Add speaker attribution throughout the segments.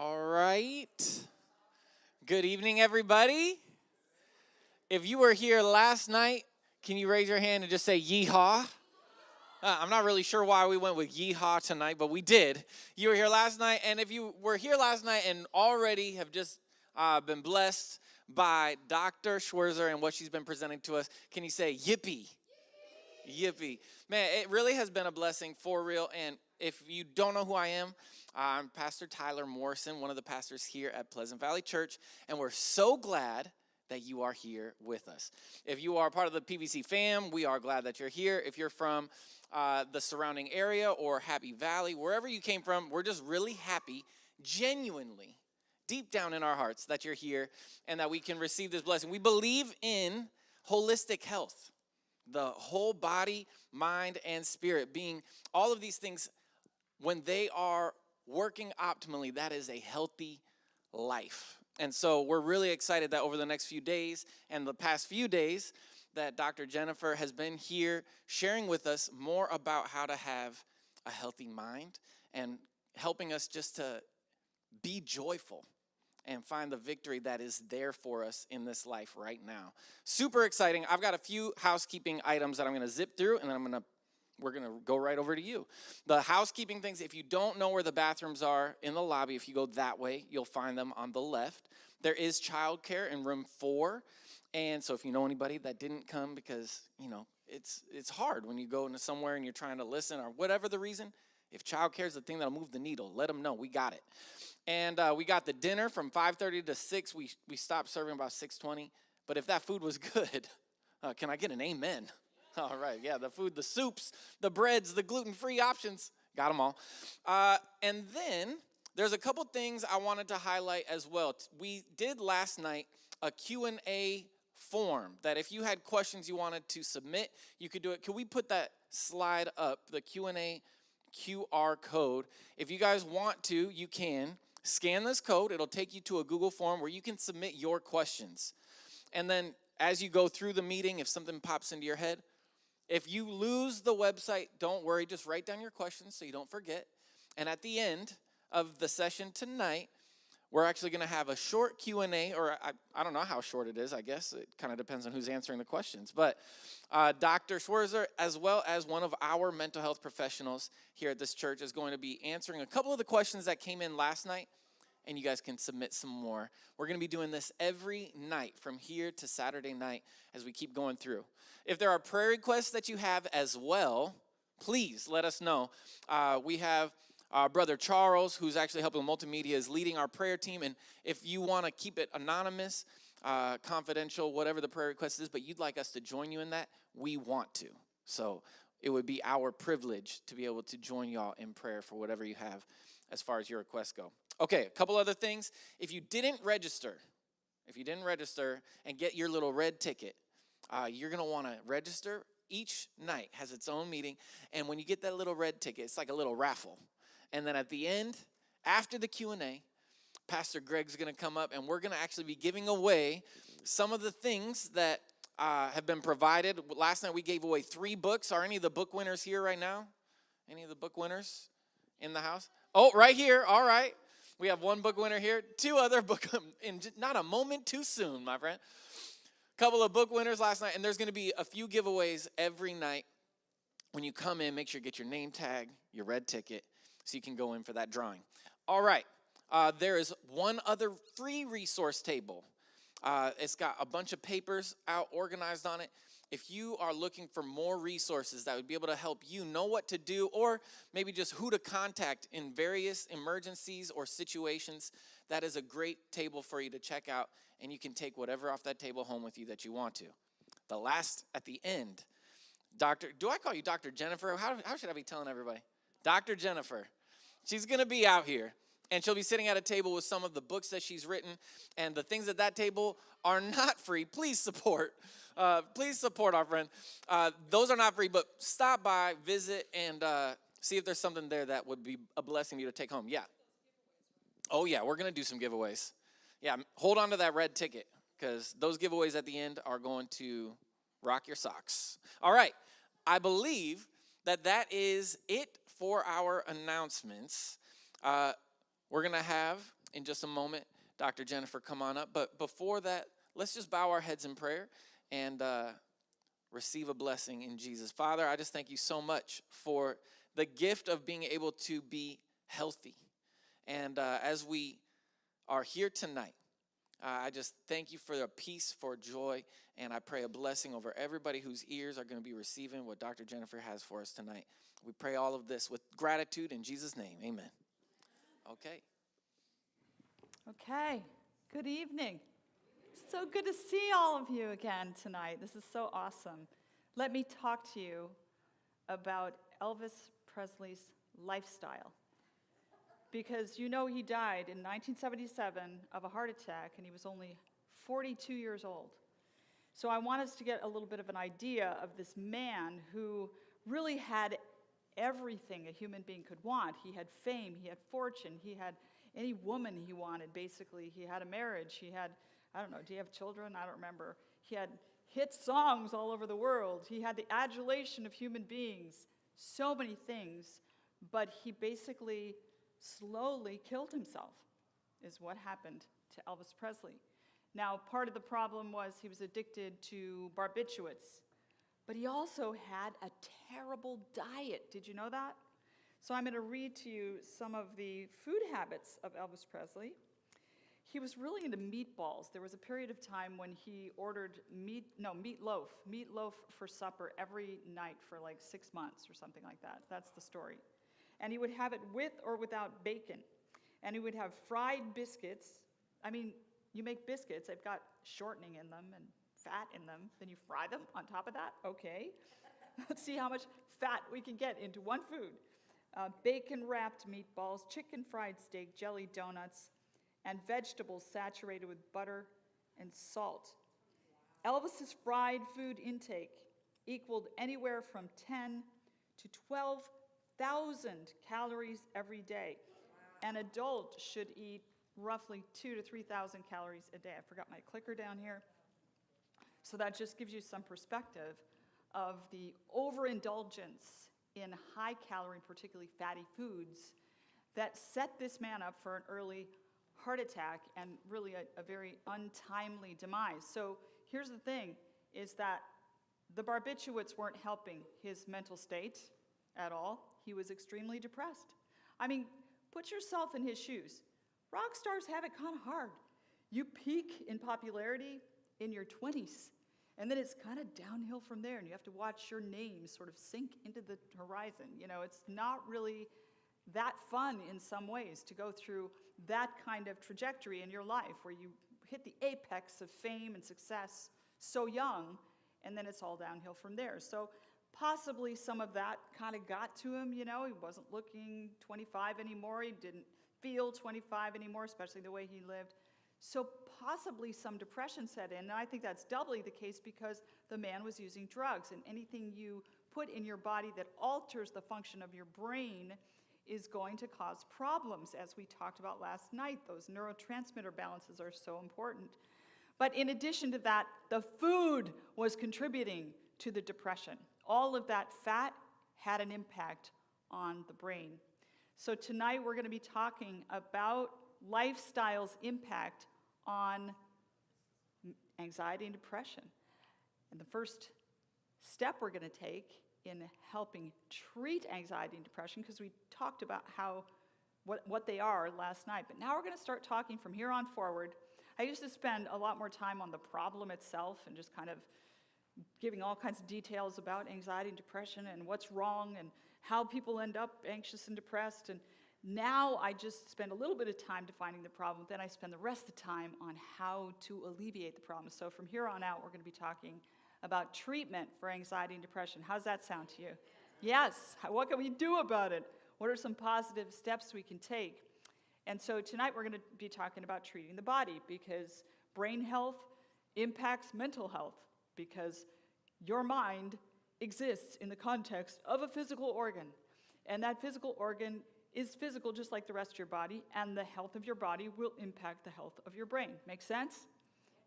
Speaker 1: All right. Good evening, everybody. If you were here last night, can you raise your hand and just say yeehaw? I'm not really sure why we went with yeehaw tonight, but we did. You were here last night, and if you were here last night and already have just been blessed by Dr. Schwirzer and what she's been presenting to us, can you say yippee? Yippee. Man, it really has been a blessing for real. And if you don't know who I am, I'm Pastor Tyler Morrison, one of the pastors here at Pleasant Valley Church. And we're so glad that you are here with us. If you are part of the PVC fam, we are glad that you're here. If you're from the surrounding area or Happy Valley, wherever you came from, we're just really happy, genuinely, deep down in our hearts that you're here and that we can receive this blessing. We believe in holistic health. The whole body, mind, and spirit being all of these things, when they are working optimally, that is a healthy life. And so we're really excited that over the next few days and the past few days that Dr. Jennifer has been here sharing with us more about how to have a healthy mind and helping us just to be joyful and find the victory that is there for us in this life right now. Super exciting. I've got a few housekeeping items that I'm going to zip through, and then we're going to go right over to you. The housekeeping things, if you don't know where the bathrooms are in the lobby, if you go that way, you'll find them on the left. There is childcare in room 4, and so if you know anybody that didn't come because, it's hard when you go into somewhere and you're trying to listen or whatever the reason. If childcare is the thing that'll move the needle, let them know. We got it. And we got the dinner from 5:30 to 6. We stopped serving about 6:20. But if that food was good, can I get an amen? All right, yeah, the food, the soups, the breads, the gluten-free options, got them all. And then there's a couple things I wanted to highlight as well. We did last night a Q&A form that if you had questions you wanted to submit, you could do it. Can we put that slide up, the Q&A QR code? If you guys want to, you can scan this code. It'll take you to a Google form where you can submit your questions. And then as you go through the meeting, if something pops into your head, if you lose the website, don't worry. Just write down your questions so you don't forget. And at the end of the session tonight, we're actually going to have a short Q&A, or I don't know how short it is, I guess. It kind of depends on who's answering the questions. But Dr. Schwirzer, as well as one of our mental health professionals here at this church, is going to be answering a couple of the questions that came in last night, and you guys can submit some more. We're going to be doing this every night from here to Saturday night as we keep going through. If there are prayer requests that you have as well, please let us know. We have Brother Charles, who's actually helping with multimedia, is leading our prayer team. And if you want to keep it anonymous, confidential, whatever the prayer request is, but you'd like us to join you in that, we want to. So it would be our privilege to be able to join y'all in prayer for whatever you have as far as your requests go. Okay, a couple other things. If you didn't register and get your little red ticket, you're going to want to register. Each night has its own meeting. And when you get that little red ticket, it's like a little raffle. And then at the end, after the Q&A, Pastor Greg's going to come up, and we're going to actually be giving away some of the things that have been provided. Last night we gave away 3 books. Are any of the book winners here right now? Any of the book winners in the house? Oh, right here. All right. We have 1 book winner here. 2 other book, not a moment too soon, my friend. Couple of book winners last night, and there's going to be a few giveaways every night. When you come in, make sure you get your name tag, your red ticket, so you can go in for that drawing. All right, there is one other free resource table. It's got a bunch of papers out organized on it. If you are looking for more resources that would be able to help you know what to do, or maybe just who to contact in various emergencies or situations, that is a great table for you to check out, and you can take whatever off that table home with you that you want to. The last, at the end, do I call you Dr. Jennifer? How should I be telling everybody? Dr. Jennifer. She's going to be out here, and she'll be sitting at a table with some of the books that she's written, and the things at that table are not free. Please support our friend. Those are not free, but stop by, visit, and see if there's something there that would be a blessing to you to take home. Yeah. Oh, yeah, we're going to do some giveaways. Yeah, hold on to that red ticket, because those giveaways at the end are going to rock your socks. All right, I believe that is it for our announcements. We're going to have in just a moment. Dr. Jennifer, come on up. But before that, let's just bow our heads in prayer and receive a blessing in Jesus. Father, I just thank you so much for the gift of being able to be healthy. And as we are here tonight, I just thank you for a peace, for joy, and I pray a blessing over everybody whose ears are going to be receiving what Dr. Jennifer has for us tonight. We pray all of this with gratitude in Jesus' name. Amen. Okay.
Speaker 2: Okay, good evening. So good to see all of you again tonight. This is so awesome. Let me talk to you about Elvis Presley's lifestyle. Because you know he died in 1977 of a heart attack, and he was only 42 years old. So I want us to get a little bit of an idea of this man who really had everything a human being could want. He had fame, he had fortune, he had any woman he wanted, basically. He had a marriage, he had, I don't know, do you have children? I don't remember. He had hit songs all over the world. He had the adulation of human beings, so many things, but he basically slowly killed himself, is what happened to Elvis Presley. Now, part of the problem was he was addicted to barbiturates, but he also had a terrible diet. Did you know that? So I'm going to read to you some of the food habits of Elvis Presley. He was really into meatballs. There was a period of time when he ordered meatloaf for supper every night for like 6 months or something like that. That's the story. And he would have it with or without bacon. And he would have fried biscuits. I mean, you make biscuits, they've got shortening in them and fat in them. Then you fry them on top of that. Okay. Let's see how much fat we can get into one food. Bacon-wrapped meatballs, chicken fried steak, jelly donuts, and vegetables saturated with butter and salt. Elvis's fried food intake equaled anywhere from 10 to 12,000 calories every day. An adult should eat roughly 2,000 to 3,000 calories a day. I forgot my clicker down here. So that just gives you some perspective of the overindulgence in high-calorie, particularly fatty foods, that set this man up for an early heart attack and really a very untimely demise. So here's the thing, is that the barbiturates weren't helping his mental state at all. He was extremely depressed. I mean, put yourself in his shoes. Rock stars have it kind of hard. You peak in popularity in your 20s, and then it's kind of downhill from there, and you have to watch your name sort of sink into the horizon. You know, it's not really that fun in some ways to go through that kind of trajectory in your life where you hit the apex of fame and success so young, and then it's all downhill from there. So possibly some of that kind of got to him, you know. He wasn't looking 25 anymore. He didn't feel 25 anymore, especially the way he lived. So possibly some depression set in, and I think that's doubly the case because the man was using drugs, and anything you put in your body that alters the function of your brain is going to cause problems, as we talked about last night. Those neurotransmitter balances are so important. But in addition to that, the food was contributing to the depression. All of that fat had an impact on the brain. So tonight we're going to be talking about lifestyle's impact on anxiety and depression. And the first step we're going to take in helping treat anxiety and depression, because we talked about what they are last night, but now we're going to start talking from here on forward. I used to spend a lot more time on the problem itself and just kind of giving all kinds of details about anxiety and depression and what's wrong and how people end up anxious and depressed. And now I just spend a little bit of time defining the problem, then I spend the rest of the time on how to alleviate the problem. So from here on out, we're going to be talking about treatment for anxiety and depression. How's that sound to you? Yes. What can we do about it? What are some positive steps we can take? And so tonight we're going to be talking about treating the body, because brain health impacts mental health, because your mind exists in the context of a physical organ. And that physical organ is physical just like the rest of your body, and the health of your body will impact the health of your brain. Make sense?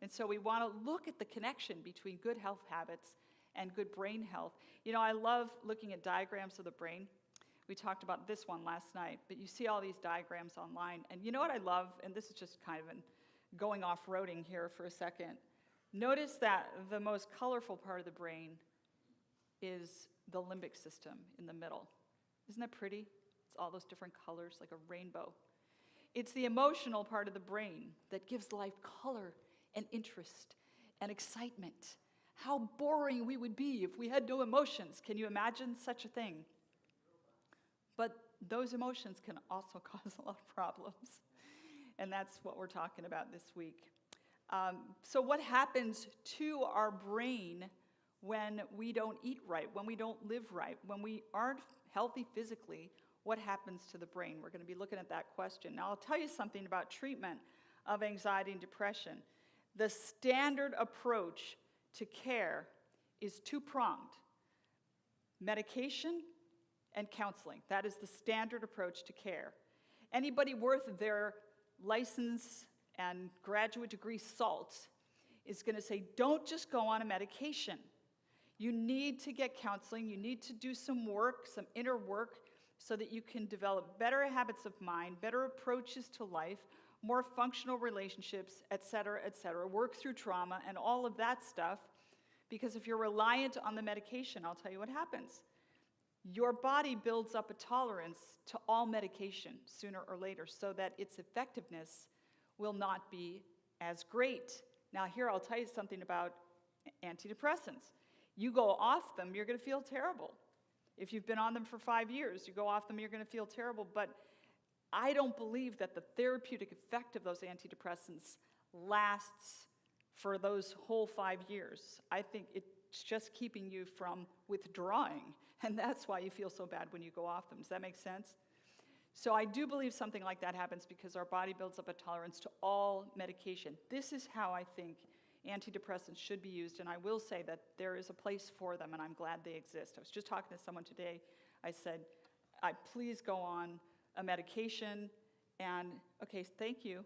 Speaker 2: And so we want to look at the connection between good health habits and good brain health. You know, I love looking at diagrams of the brain. We talked about this one last night, but you see all these diagrams online. And you know what I love? And this is just kind of going off-roading here for a second. Notice that the most colorful part of the brain is the limbic system in the middle. Isn't that pretty? It's all those different colors, like a rainbow. It's the emotional part of the brain that gives life color and interest and excitement. How boring we would be if we had no emotions. Can you imagine such a thing? But those emotions can also cause a lot of problems. And that's what we're talking about this week. So what happens to our brain when we don't eat right, when we don't live right, when we aren't healthy physically? What happens to the brain? We're going to be looking at that question. Now, I'll tell you something about treatment of anxiety and depression. The standard approach to care is two-pronged: medication and counseling. That is the standard approach to care. Anybody worth their license and graduate degree salt is going to say, don't just go on a medication. You need to get counseling. You need to do some work, some inner work, so that you can develop better habits of mind, better approaches to life, more functional relationships, et cetera, work through trauma and all of that stuff. Because if you're reliant on the medication, I'll tell you what happens. Your body builds up a tolerance to all medication sooner or later, so that its effectiveness will not be as great. Now here, I'll tell you something about antidepressants. You go off them, you're going to feel terrible. If you've been on them for 5 years, you go off them, you're going to feel terrible. But I don't believe that the therapeutic effect of those antidepressants lasts for those whole 5 years. I think it's just keeping you from withdrawing, and that's why you feel so bad when you go off them. Does that make sense? So I do believe something like that happens because our body builds up a tolerance to all medication. This is how I think antidepressants should be used, and I will say that there is a place for them, and I'm glad they exist. I was just talking to someone today. I said, please go on a medication, and okay, thank you.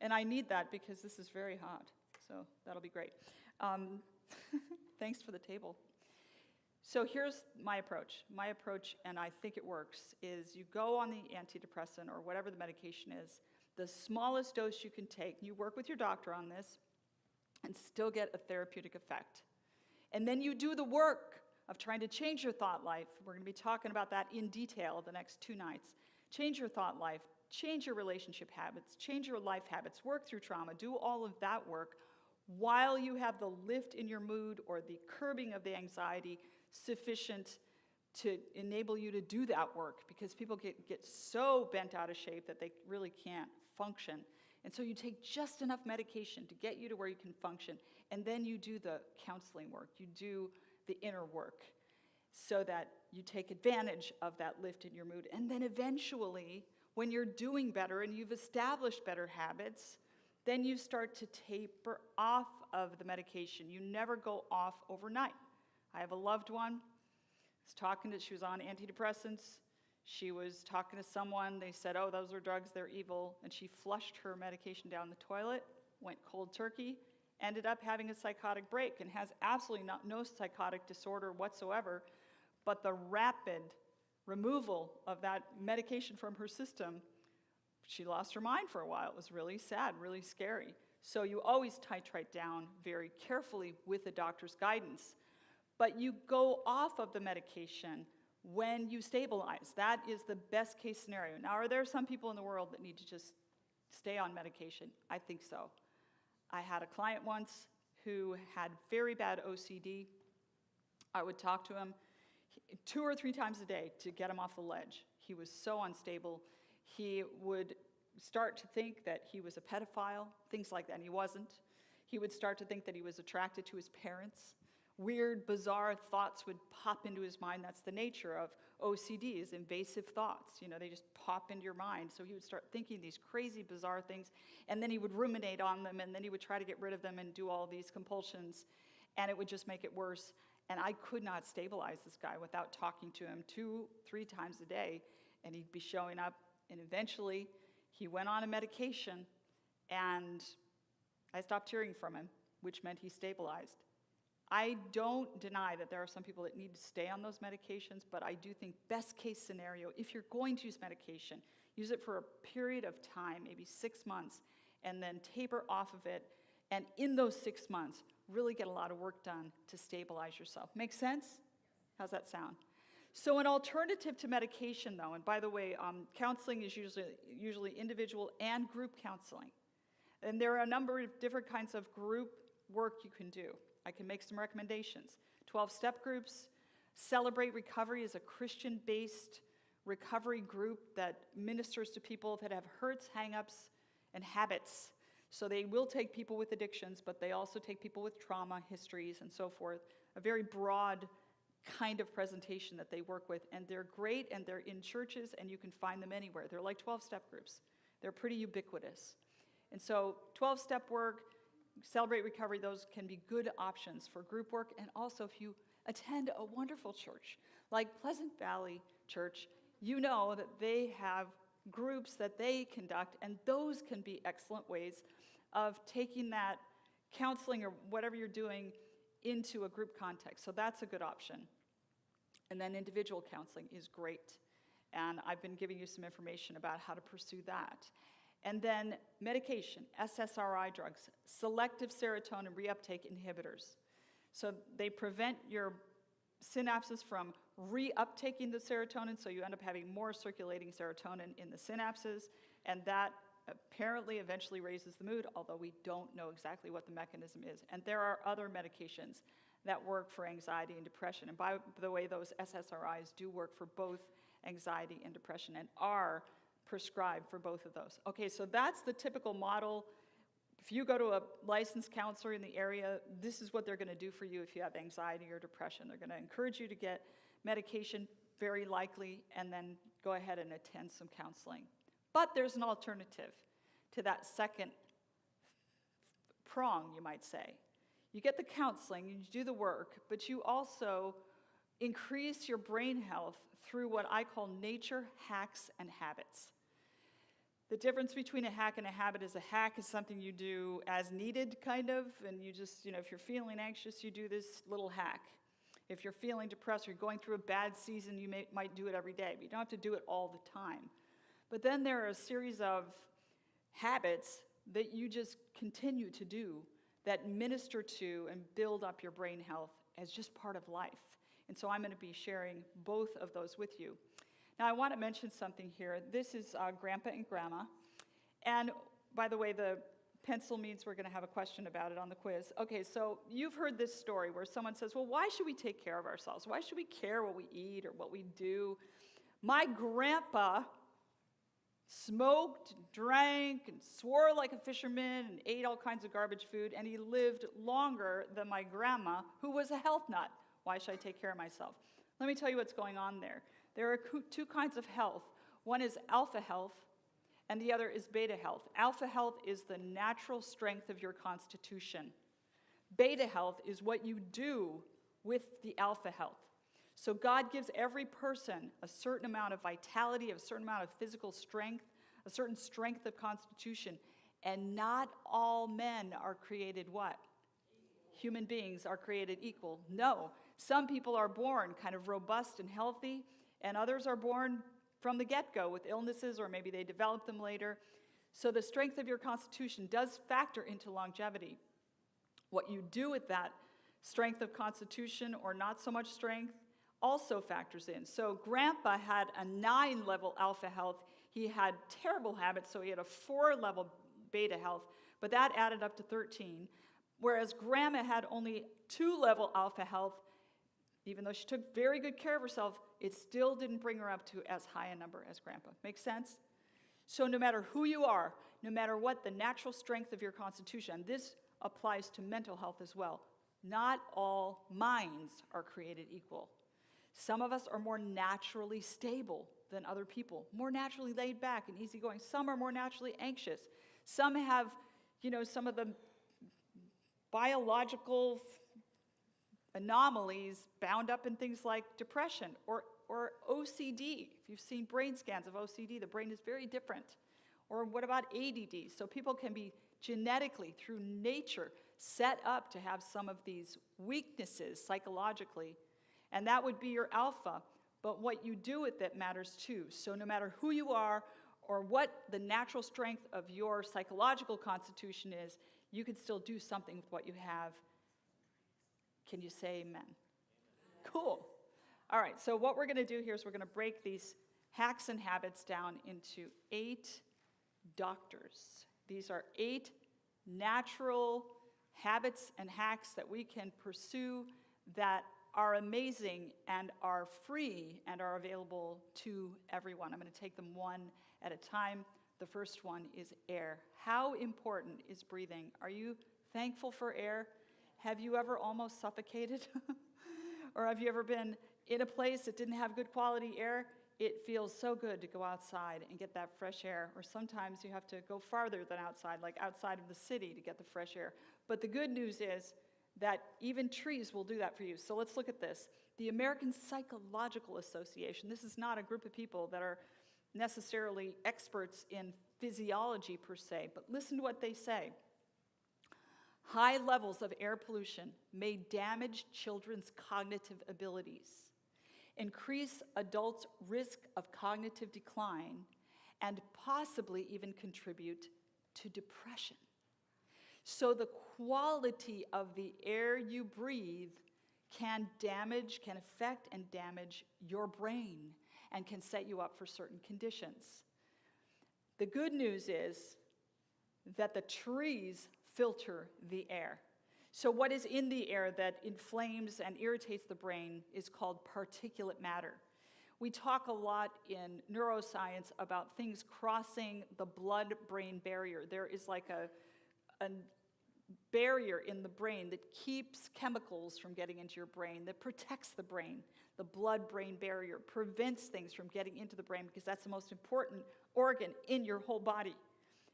Speaker 2: And I need that because this is very hot, so that'll be great. Thanks for the table. So here's my approach. My approach, and I think it works, is you go on the antidepressant or whatever the medication is, the smallest dose you can take. You work with your doctor on this and still get a therapeutic effect. And then you do the work of trying to change your thought life. We're going to be talking about that in detail the next 2 nights. Change your thought life, change your relationship habits, change your life habits, work through trauma, do all of that work while you have the lift in your mood or the curbing of the anxiety sufficient to enable you to do that work, because people get so bent out of shape that they really can't function. And so you take just enough medication to get you to where you can function, and then you do the counseling work, you do the inner work, so that you take advantage of that lift in your mood. And then eventually, when you're doing better and you've established better habits, then you start to taper off of the medication. You never go off overnight. I have a loved one. She was on antidepressants. She was talking to someone. They said, oh, those are drugs, they're evil. And she flushed her medication down the toilet, went cold turkey, ended up having a psychotic break, and has absolutely no psychotic disorder whatsoever. But the rapid removal of that medication from her system, she lost her mind for a while. It was really sad, really scary. So you always titrate down very carefully with the doctor's guidance. But you go off of the medication when you stabilize. That is the best case scenario. Now, are there some people in the world that need to just stay on medication? I think so. I had a client once who had very bad OCD. I would talk to him 2 or 3 times a day to get him off the ledge. He was so unstable. He would start to think that he was a pedophile, things like that, and he wasn't. He would start to think that he was attracted to his parents. Weird, bizarre thoughts would pop into his mind. That's the nature of OCD, is invasive thoughts. You know, they just pop into your mind. So he would start thinking these crazy, bizarre things, and then he would ruminate on them, and then he would try to get rid of them and do all these compulsions, and it would just make it worse. And I could not stabilize this guy without talking to him 2, 3 times a day, and he'd be showing up, and eventually he went on a medication, and I stopped hearing from him, which meant he stabilized. I don't deny that there are some people that need to stay on those medications, but I do think best case scenario, if you're going to use medication, use it for a period of time, maybe 6 months, and then taper off of it. And in those 6 months, really get a lot of work done to stabilize yourself. Make sense? How's that sound? So an alternative to medication, though, and by the way, counseling is usually individual and group counseling. And there are a number of different kinds of group work you can do. I can make some recommendations. 12-step groups. Celebrate Recovery is a Christian-based recovery group that ministers to people that have hurts, hang-ups, and habits. So they will take people with addictions, but they also take people with trauma, histories, and so forth. A very broad kind of presentation that they work with. And they're great, and they're in churches, and you can find them anywhere. They're like 12-step groups. They're pretty ubiquitous. And so 12-step work, Celebrate Recovery, those can be good options for group work. And also if you attend a wonderful church like Pleasant Valley Church, you know that they have groups that they conduct, and those can be excellent ways of taking that counseling or whatever you're doing into a group context. So that's a good option. And then individual counseling is great. And I've been giving you some information about how to pursue that. And then medication, SSRI drugs, selective serotonin reuptake inhibitors. So they prevent your synapses from reuptaking the serotonin, so you end up having more circulating serotonin in the synapses, and that apparently eventually raises the mood, although we don't know exactly what the mechanism is. And there are other medications that work for anxiety and depression. And by the way, those SSRIs do work for both anxiety and depression and are prescribed for both of those. Okay, so that's the typical model. If you go to a licensed counselor in the area, this is what they're going to do for you if you have anxiety or depression. They're going to encourage you to get medication, very likely, and then go ahead and attend some counseling. But there's an alternative to that second prong, you might say. You get the counseling, you do the work, but you also increase your brain health through what I call nature hacks and habits. The difference between a hack and a habit is a hack is something you do as needed, kind of, and you just, if you're feeling anxious, you do this little hack. If you're feeling depressed or you're going through a bad season, you might do it every day, but you don't have to do it all the time. But then there are a series of habits that you just continue to do that minister to and build up your brain health as just part of life. And so I'm going to be sharing both of those with you. Now, I want to mention something here. This is Grandpa and Grandma. And by the way, the pencil means we're going to have a question about it on the quiz. Okay, so you've heard this story where someone says, well, why should we take care of ourselves? Why should we care what we eat or what we do? My grandpa smoked, drank, and swore like a fisherman and ate all kinds of garbage food, and he lived longer than my grandma, who was a health nut. Why should I take care of myself? Let me tell you what's going on there. There are two kinds of health. One is alpha health, and the other is beta health. Alpha health is the natural strength of your constitution. Beta health is what you do with the alpha health. So God gives every person a certain amount of vitality, a certain amount of physical strength, a certain strength of constitution, and not all men are created what? Human beings are created equal. No. Some people are born kind of robust and healthy, and others are born from the get-go with illnesses, or maybe they develop them later. So the strength of your constitution does factor into longevity. What you do with that strength of constitution, or not so much strength, also factors in. So Grandpa had a 9-level alpha health. He had terrible habits, so he had a 4-level beta health, but that added up to 13. Whereas Grandma had only 2-level alpha health. Even though she took very good care of herself, it still didn't bring her up to as high a number as Grandpa. Make sense? So no matter who you are, no matter what the natural strength of your constitution, and this applies to mental health as well, not all minds are created equal. Some of us are more naturally stable than other people, more naturally laid back and easygoing. Some are more naturally anxious. Some have, some of the biological anomalies bound up in things like depression or OCD. If you've seen brain scans of OCD, the brain is very different. Or what about ADD? So people can be genetically, through nature, set up to have some of these weaknesses psychologically, and that would be your alpha. But what you do with it matters too. So no matter who you are or what the natural strength of your psychological constitution is, you can still do something with what you have. Can you say amen? Cool. All right, so what we're going to do here is we're going to break these hacks and habits down into 8 doctors. These are 8 natural habits and hacks that we can pursue that are amazing and are free and are available to everyone. I'm going to take them one at a time. The first one is air. How important is breathing? Are you thankful for air? Have you ever almost suffocated? Or have you ever been in a place that didn't have good quality air? It feels so good to go outside and get that fresh air. Or sometimes you have to go farther than outside, like outside of the city to get the fresh air. But the good news is that even trees will do that for you. So let's look at this. The American Psychological Association, this is not a group of people that are necessarily experts in physiology per se, but listen to what they say. High levels of air pollution may damage children's cognitive abilities, increase adults' risk of cognitive decline, and possibly even contribute to depression. So the quality of the air you breathe can affect and damage your brain and can set you up for certain conditions. The good news is that the trees filter the air. So what is in the air that inflames and irritates the brain is called particulate matter. We talk a lot in neuroscience about things crossing the blood-brain barrier. There is like a barrier in the brain that keeps chemicals from getting into your brain, that protects the brain. The blood-brain barrier prevents things from getting into the brain because that's the most important organ in your whole body.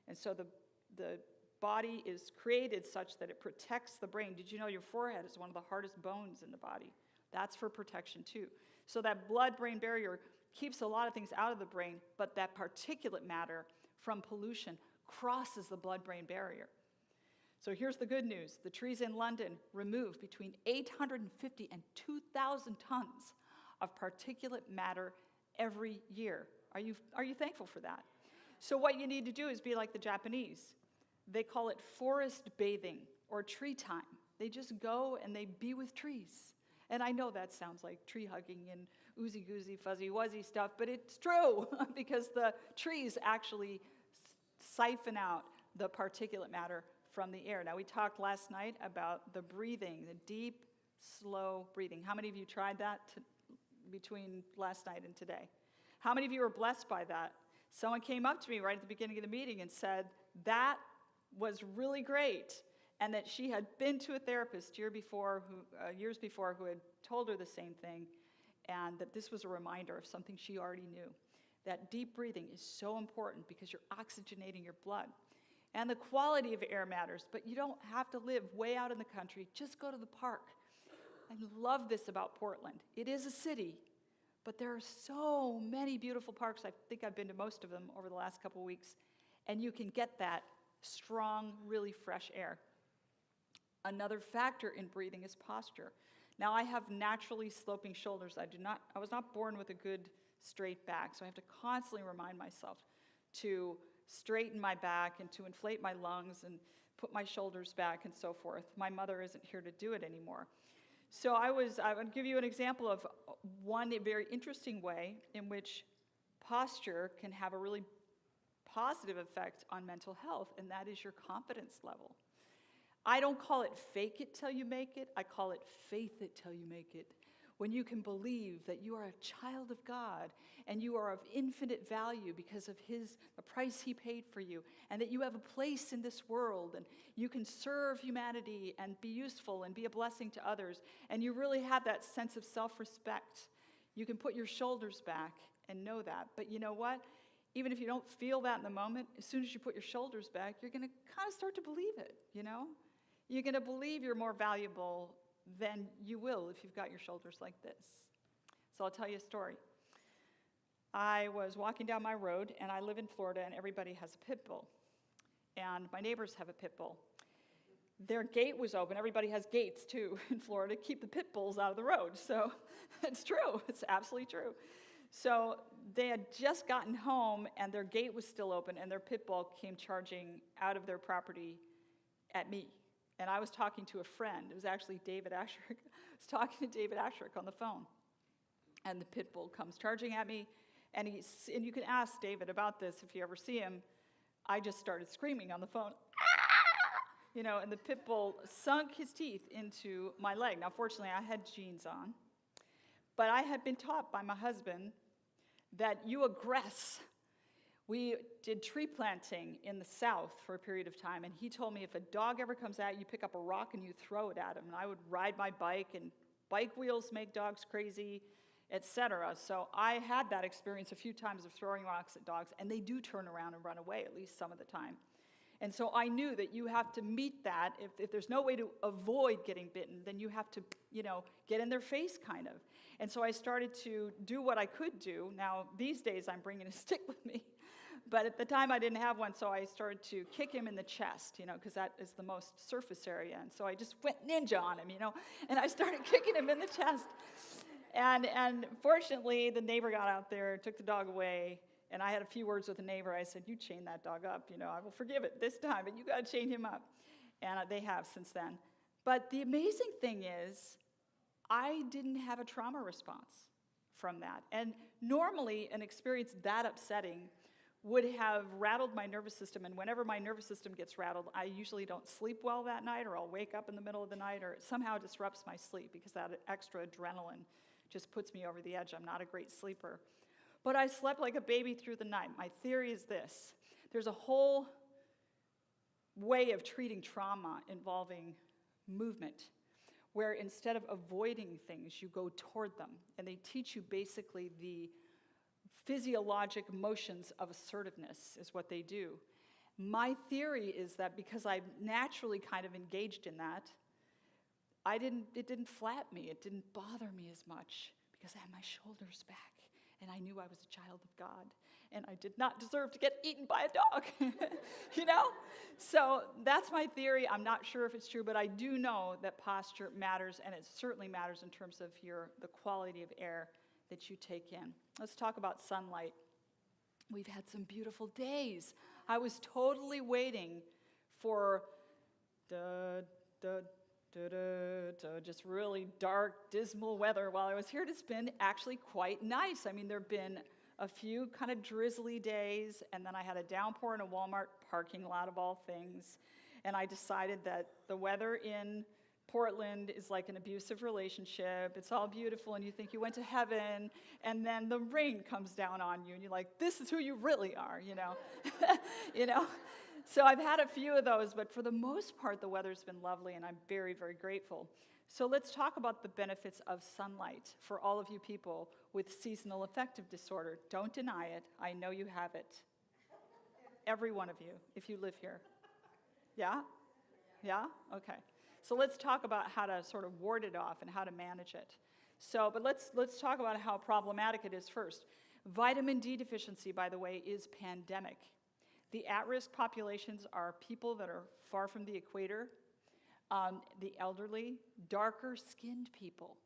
Speaker 2: And so the body is created such that it protects the brain. Did you know your forehead is one of the hardest bones in the body? That's for protection too. So that blood-brain barrier keeps a lot of things out of the brain, but that particulate matter from pollution crosses the blood-brain barrier. So here's the good news. The trees in London remove between 850 and 2,000 tons of particulate matter every year. Are you thankful for that? So what you need to do is be like the Japanese. They call it forest bathing or tree time. They just go and they be with trees. And I know that sounds like tree hugging and oozy-goozy, fuzzy-wuzzy stuff, but it's true because the trees actually siphon out the particulate matter from the air. Now, we talked last night about the breathing, the deep, slow breathing. How many of you tried that between last night and today? How many of you were blessed by that? Someone came up to me right at the beginning of the meeting and said that was really great, and that she had been to a therapist years before who had told her the same thing, and that this was a reminder of something she already knew. That deep breathing is so important because you're oxygenating your blood. And the quality of air matters, but you don't have to live way out in the country. Just go to the park. I love this about Portland. It is a city, but there are so many beautiful parks. I think I've been to most of them over the last couple of weeks, and you can get that strong, really fresh air. Another factor in breathing is posture. Now, I have naturally sloping shoulders. I was not born with a good straight back, so I have to constantly remind myself to straighten my back and to inflate my lungs and put my shoulders back and so forth. My mother isn't here to do it anymore. So I would give you an example of one very interesting way in which posture can have a really positive effect on mental health, and that is your confidence level. I don't call it fake it till you make it. I call it faith it till you make it. When you can believe that you are a child of God and you are of infinite value because of the price he paid for you, and that you have a place in this world and you can serve humanity and be useful and be a blessing to others, and you really have that sense of self-respect. You can put your shoulders back and know that. But you know what? Even if you don't feel that in the moment, as soon as you put your shoulders back, you're going to kind of start to believe it, you know? You're going to believe you're more valuable than you will if you've got your shoulders like this. So I'll tell you a story. I was walking down my road, and I live in Florida, and everybody has a pit bull. And my neighbors have a pit bull. their gate was open. Everybody has gates, too, in Florida, to keep the pit bulls out of the road. So it's true. It's absolutely true. So they had just gotten home, and their gate was still open, and their pit bull came charging out of their property at me. And I was talking to a friend. It was actually David Asherick. I was talking to David Asherick on the phone. And the pit bull comes charging at me. And you can ask David about this if you ever see him. I just started screaming on the phone. You know, and the pit bull sunk his teeth into my leg. Now, fortunately, I had jeans on. But I had been taught by my husband that you aggress. We did tree planting in the South for a period of time, and he told me if a dog ever comes at you, pick up a rock and you throw it at him. And I would ride my bike, and bike wheels make dogs crazy, etc. So I had that experience a few times of throwing rocks at dogs, and they do turn around and run away, at least some of the time. And so I knew that you have to meet that. If there's no way to avoid getting bitten, then you have to, get in their face, kind of. And so I started to do what I could do. Now, these days, I'm bringing a stick with me. But at the time, I didn't have one, so I started to kick him in the chest, because that is the most surface area. And so I just went ninja on him, and I started kicking him in the chest. And fortunately, the neighbor got out there, took the dog away, and I had a few words with the neighbor. I said, you chain that dog up, I will forgive it this time, but you got to chain him up. And they have since then. But the amazing thing is, I didn't have a trauma response from that. And normally, an experience that upsetting would have rattled my nervous system, and whenever my nervous system gets rattled, I usually don't sleep well that night, or I'll wake up in the middle of the night, or it somehow disrupts my sleep, because that extra adrenaline just puts me over the edge. I'm not a great sleeper. But I slept like a baby through the night. My theory is this. There's a whole way of treating trauma involving movement, where instead of avoiding things, you go toward them. And they teach you basically the physiologic motions of assertiveness is what they do. My theory is that because I naturally kind of engaged in that, it didn't flap me, it didn't bother me as much, because I had my shoulders back, and I knew I was a child of God, and I did not deserve to get eaten by a dog, So that's my theory. I'm not sure if it's true, but I do know that posture matters, and it certainly matters in terms of the quality of air that you take in. Let's talk about sunlight. We've had some beautiful days. I was totally waiting for just really dark, dismal weather while I was here. It's been actually quite nice. I mean, there have been a few kind of drizzly days, and then I had a downpour in a Walmart parking lot of all things, and I decided that the weather in Portland is like an abusive relationship. It's all beautiful, and you think you went to heaven, and then the rain comes down on you, and you're like, this is who you really are, So I've had a few of those, but for the most part, the weather's been lovely, and I'm very, very grateful. So let's talk about the benefits of sunlight for all of you people with seasonal affective disorder. Don't deny it. I know you have it. Every one of you, if you live here. Yeah? Yeah? Okay. So let's talk about how to sort of ward it off and how to manage it. But let's talk about how problematic it is first. Vitamin D deficiency, by the way, is pandemic. The at-risk populations are people that are far from the equator, the elderly, darker-skinned people,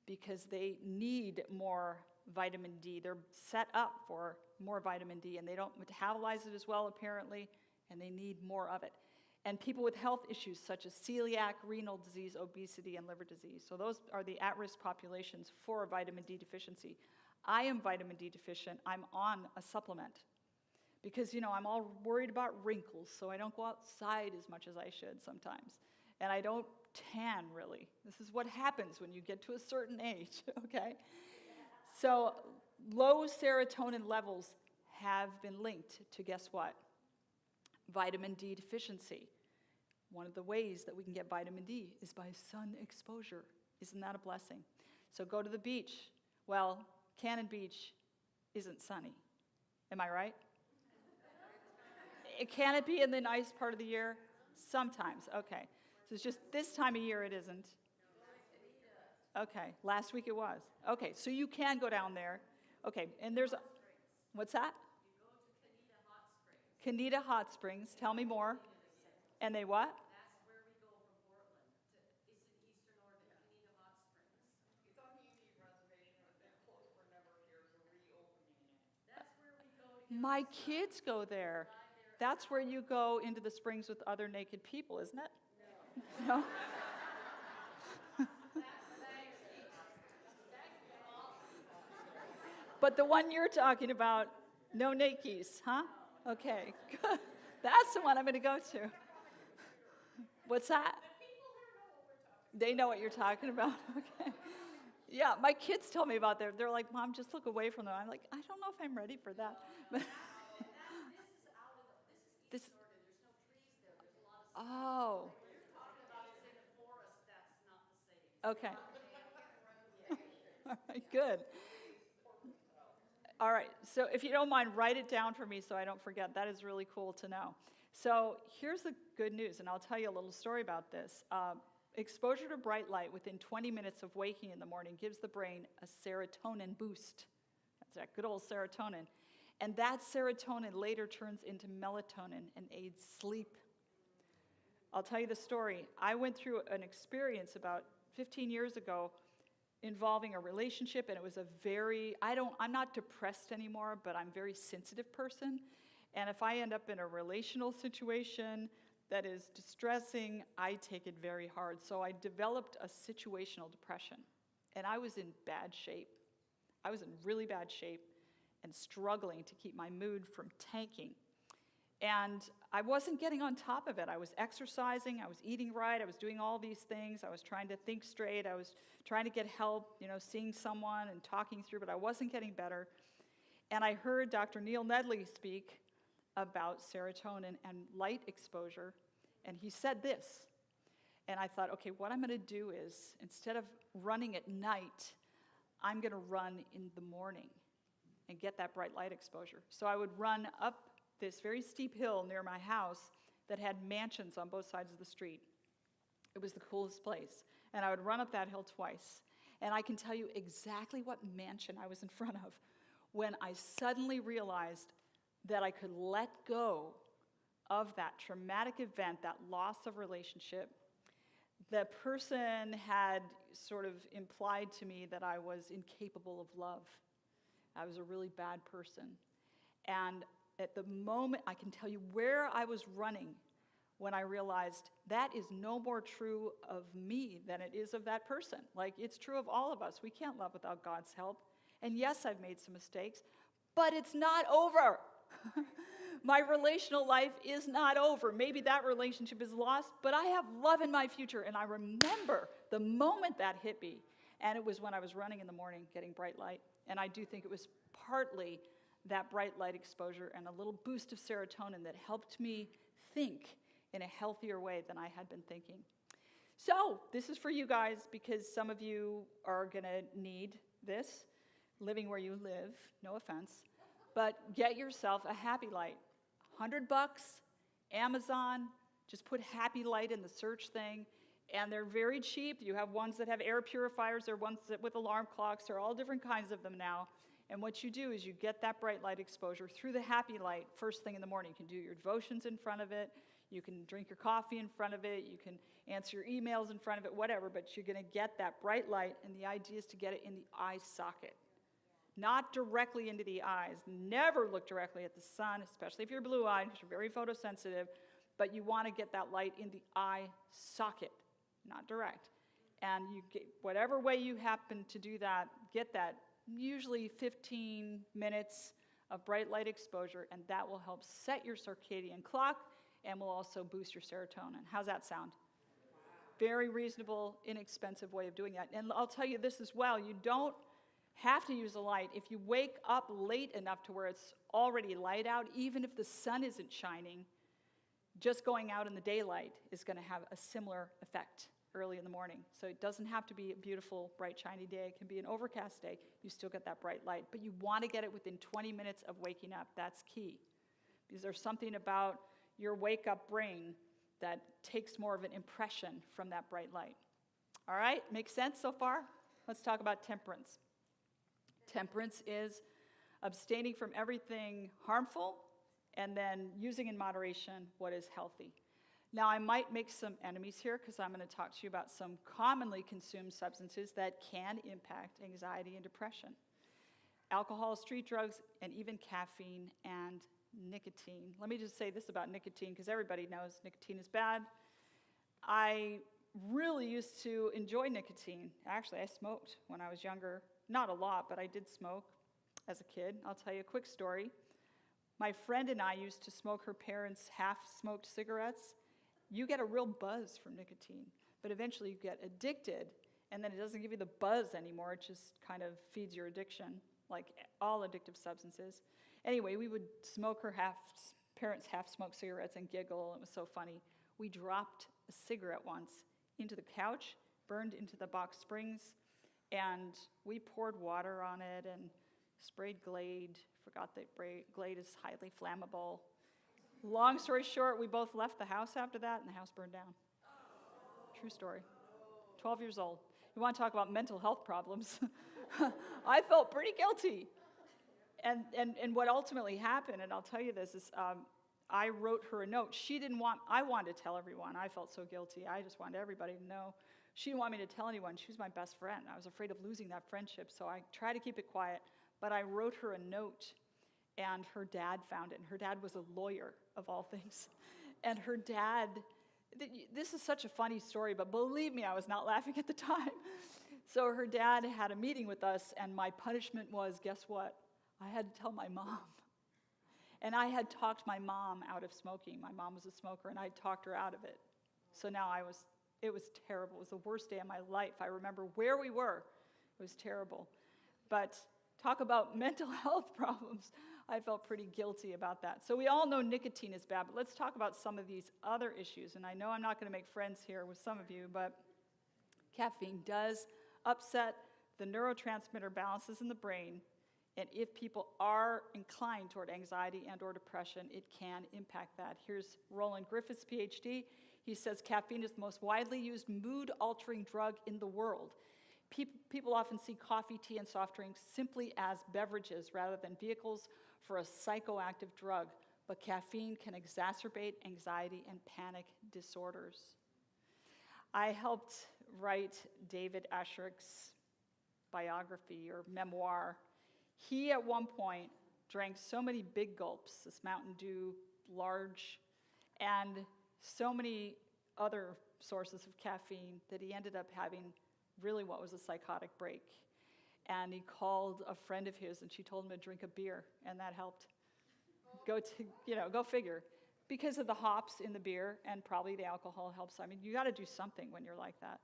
Speaker 2: because they need more vitamin D. They're set up for more vitamin D, and they don't metabolize it as well, apparently, and they need more of it. And people with health issues such as celiac, renal disease, obesity, and liver disease. So those are the at-risk populations for vitamin D deficiency. I am vitamin D deficient. I'm on a supplement because, I'm all worried about wrinkles, so I don't go outside as much as I should sometimes. And I don't tan, really. This is what happens when you get to a certain age, okay? So low serotonin levels have been linked to, guess what? Vitamin D deficiency. One of the ways that we can get vitamin D is by sun exposure. Isn't that a blessing? So go to the beach. Well, Cannon Beach isn't sunny. Am I right? Can it be in the nice part of the year? Sometimes, okay. So it's just this time of year it isn't. Okay, last week it was. Okay, so you can go down there. Okay, and there's, what's that? Kanita Hot Springs. Tell me more. And they what? My kids go there. That's where you go into the springs with other naked people, isn't it? No. But the one you're talking about, no nakies, huh? Okay, good. That's the one I'm going to go to. What's that? They know what you're talking about. Okay. Yeah, my kids tell me about that. They're like, Mom, just look away from them. I'm like, I don't know if I'm ready for that. But this. Oh. Okay. All right, good. All right, so if you don't mind, write it down for me so I don't forget. That is really cool to know. So here's the good news, and I'll tell you a little story about this. Exposure to bright light within 20 minutes of waking in the morning gives the brain a serotonin boost. That's that good old serotonin. And that serotonin later turns into melatonin and aids sleep. I'll tell you the story. I went through an experience about 15 years ago involving a relationship, and it was I'm not depressed anymore, but I'm a very sensitive person. And if I end up in a relational situation that is distressing, I take it very hard. So I developed a situational depression, and I was in bad shape. I was in really bad shape and struggling to keep my mood from tanking. And I wasn't getting on top of it. I was exercising, I was eating right, I was doing all these things, I was trying to think straight, I was trying to get help, seeing someone and talking through, but I wasn't getting better. And I heard Dr. Neil Nedley speak about serotonin and light exposure, and he said this. And I thought, okay, what I'm going to do is, instead of running at night, I'm going to run in the morning and get that bright light exposure. So I would run up this very steep hill near my house that had mansions on both sides of the street. It was the coolest place. And I would run up that hill twice. And I can tell you exactly what mansion I was in front of when I suddenly realized that I could let go of that traumatic event, that loss of relationship. The person had sort of implied to me that I was incapable of love. I was a really bad person. And at the moment, I can tell you where I was running when I realized that is no more true of me than it is of that person. Like, it's true of all of us. We can't love without God's help. And yes, I've made some mistakes, but it's not over. My relational life is not over. Maybe that relationship is lost, but I have love in my future. And I remember the moment that hit me, and it was when I was running in the morning getting bright light. And I do think it was partly that bright light exposure and a little boost of serotonin that helped me think in a healthier way than I had been thinking. So this is for you guys, because some of you are going to need this, living where you live, no offense, but get yourself a happy light. $100, Amazon, just put happy light in the search thing, and they're very cheap. You have ones that have air purifiers, there are ones that with alarm clocks, there are all different kinds of them now. And what you do is you get that bright light exposure through the happy light first thing in the morning. You can do your devotions in front of it. You can drink your coffee in front of it. You can answer your emails in front of it, whatever. But you're going to get that bright light, and the idea is to get it in the eye socket. Not directly into the eyes. Never look directly at the sun, especially if you're blue-eyed, because you're very photosensitive. But you want to get that light in the eye socket, not direct. And you get, whatever way you happen to do that, get that. Usually 15 minutes of bright light exposure, and that will help set your circadian clock and will also boost your serotonin. How's that sound? Very reasonable, inexpensive way of doing that. And I'll tell you this as well, you don't have to use a light. If you wake up late enough to where it's already light out, even if the sun isn't shining, just going out in the daylight is going to have a similar effect early in the morning. So it doesn't have to be a beautiful, bright, shiny day. It can be an overcast day. You still get that bright light. But you want to get it within 20 minutes of waking up. That's key. Because there's something about your wake-up brain that takes more of an impression from that bright light. All right? Make sense so far? Let's talk about temperance. Temperance is abstaining from everything harmful and then using in moderation what is healthy. Now, I might make some enemies here because I'm going to talk to you about some commonly consumed substances that can impact anxiety and depression. alcohol, street drugs, and even caffeine and nicotine. Let me just say this about nicotine, because everybody knows nicotine is bad. I really used to enjoy nicotine. Actually, I smoked when I was younger. Not a lot, but I did smoke as a kid. I'll tell you a quick story. My friend and I used to smoke her parents' half-smoked cigarettes. You get a real buzz from nicotine, but eventually you get addicted, and then it doesn't give you the buzz anymore. It just kind of feeds your addiction, like all addictive substances. Anyway, we would smoke her parents' half-smoked cigarettes and giggle. It was so funny. We dropped a cigarette once into the couch, burned into the box springs, and we poured water on it and sprayed Glade. Forgot that Glade is highly flammable. Long story short, we both left the house after that, and the house burned down. True story. 12 years old. You want to talk about mental health problems? I felt pretty guilty. And what ultimately happened, and I'll tell you this, is I wrote her a note. I wanted to tell everyone. I felt so guilty. I just wanted everybody to know. She didn't want me to tell anyone. She was my best friend. I was afraid of losing that friendship, so I tried to keep it quiet. But I wrote her a note, and her dad found it. And her dad was a lawyer, of all things. And her dad, this is such a funny story, but believe me, I was not laughing at the time. So her dad had a meeting with us, and my punishment was, guess what? I had to tell my mom. And I had talked my mom out of smoking. My mom was a smoker, and I talked her out of it. So now it was terrible. It was the worst day of my life. I remember where we were. It was terrible. But talk about mental health problems. I felt pretty guilty about that. So we all know nicotine is bad, but let's talk about some of these other issues. And I know I'm not going to make friends here with some of you, but caffeine does upset the neurotransmitter balances in the brain. And if people are inclined toward anxiety and or depression, it can impact that. Here's Roland Griffiths, PhD. He says caffeine is the most widely used mood-altering drug in the world. People often see coffee, tea, and soft drinks simply as beverages rather than vehicles for a psychoactive drug, but caffeine can exacerbate anxiety and panic disorders. I helped write David Asherick's biography or memoir. He, at one point, drank so many big gulps, this Mountain Dew, large, and so many other sources of caffeine that he ended up having really what was a psychotic break. And he called a friend of his, and she told him to drink a beer, and that helped. Go figure. Because of the hops in the beer, and probably the alcohol helps. I mean, you got to do something when you're like that.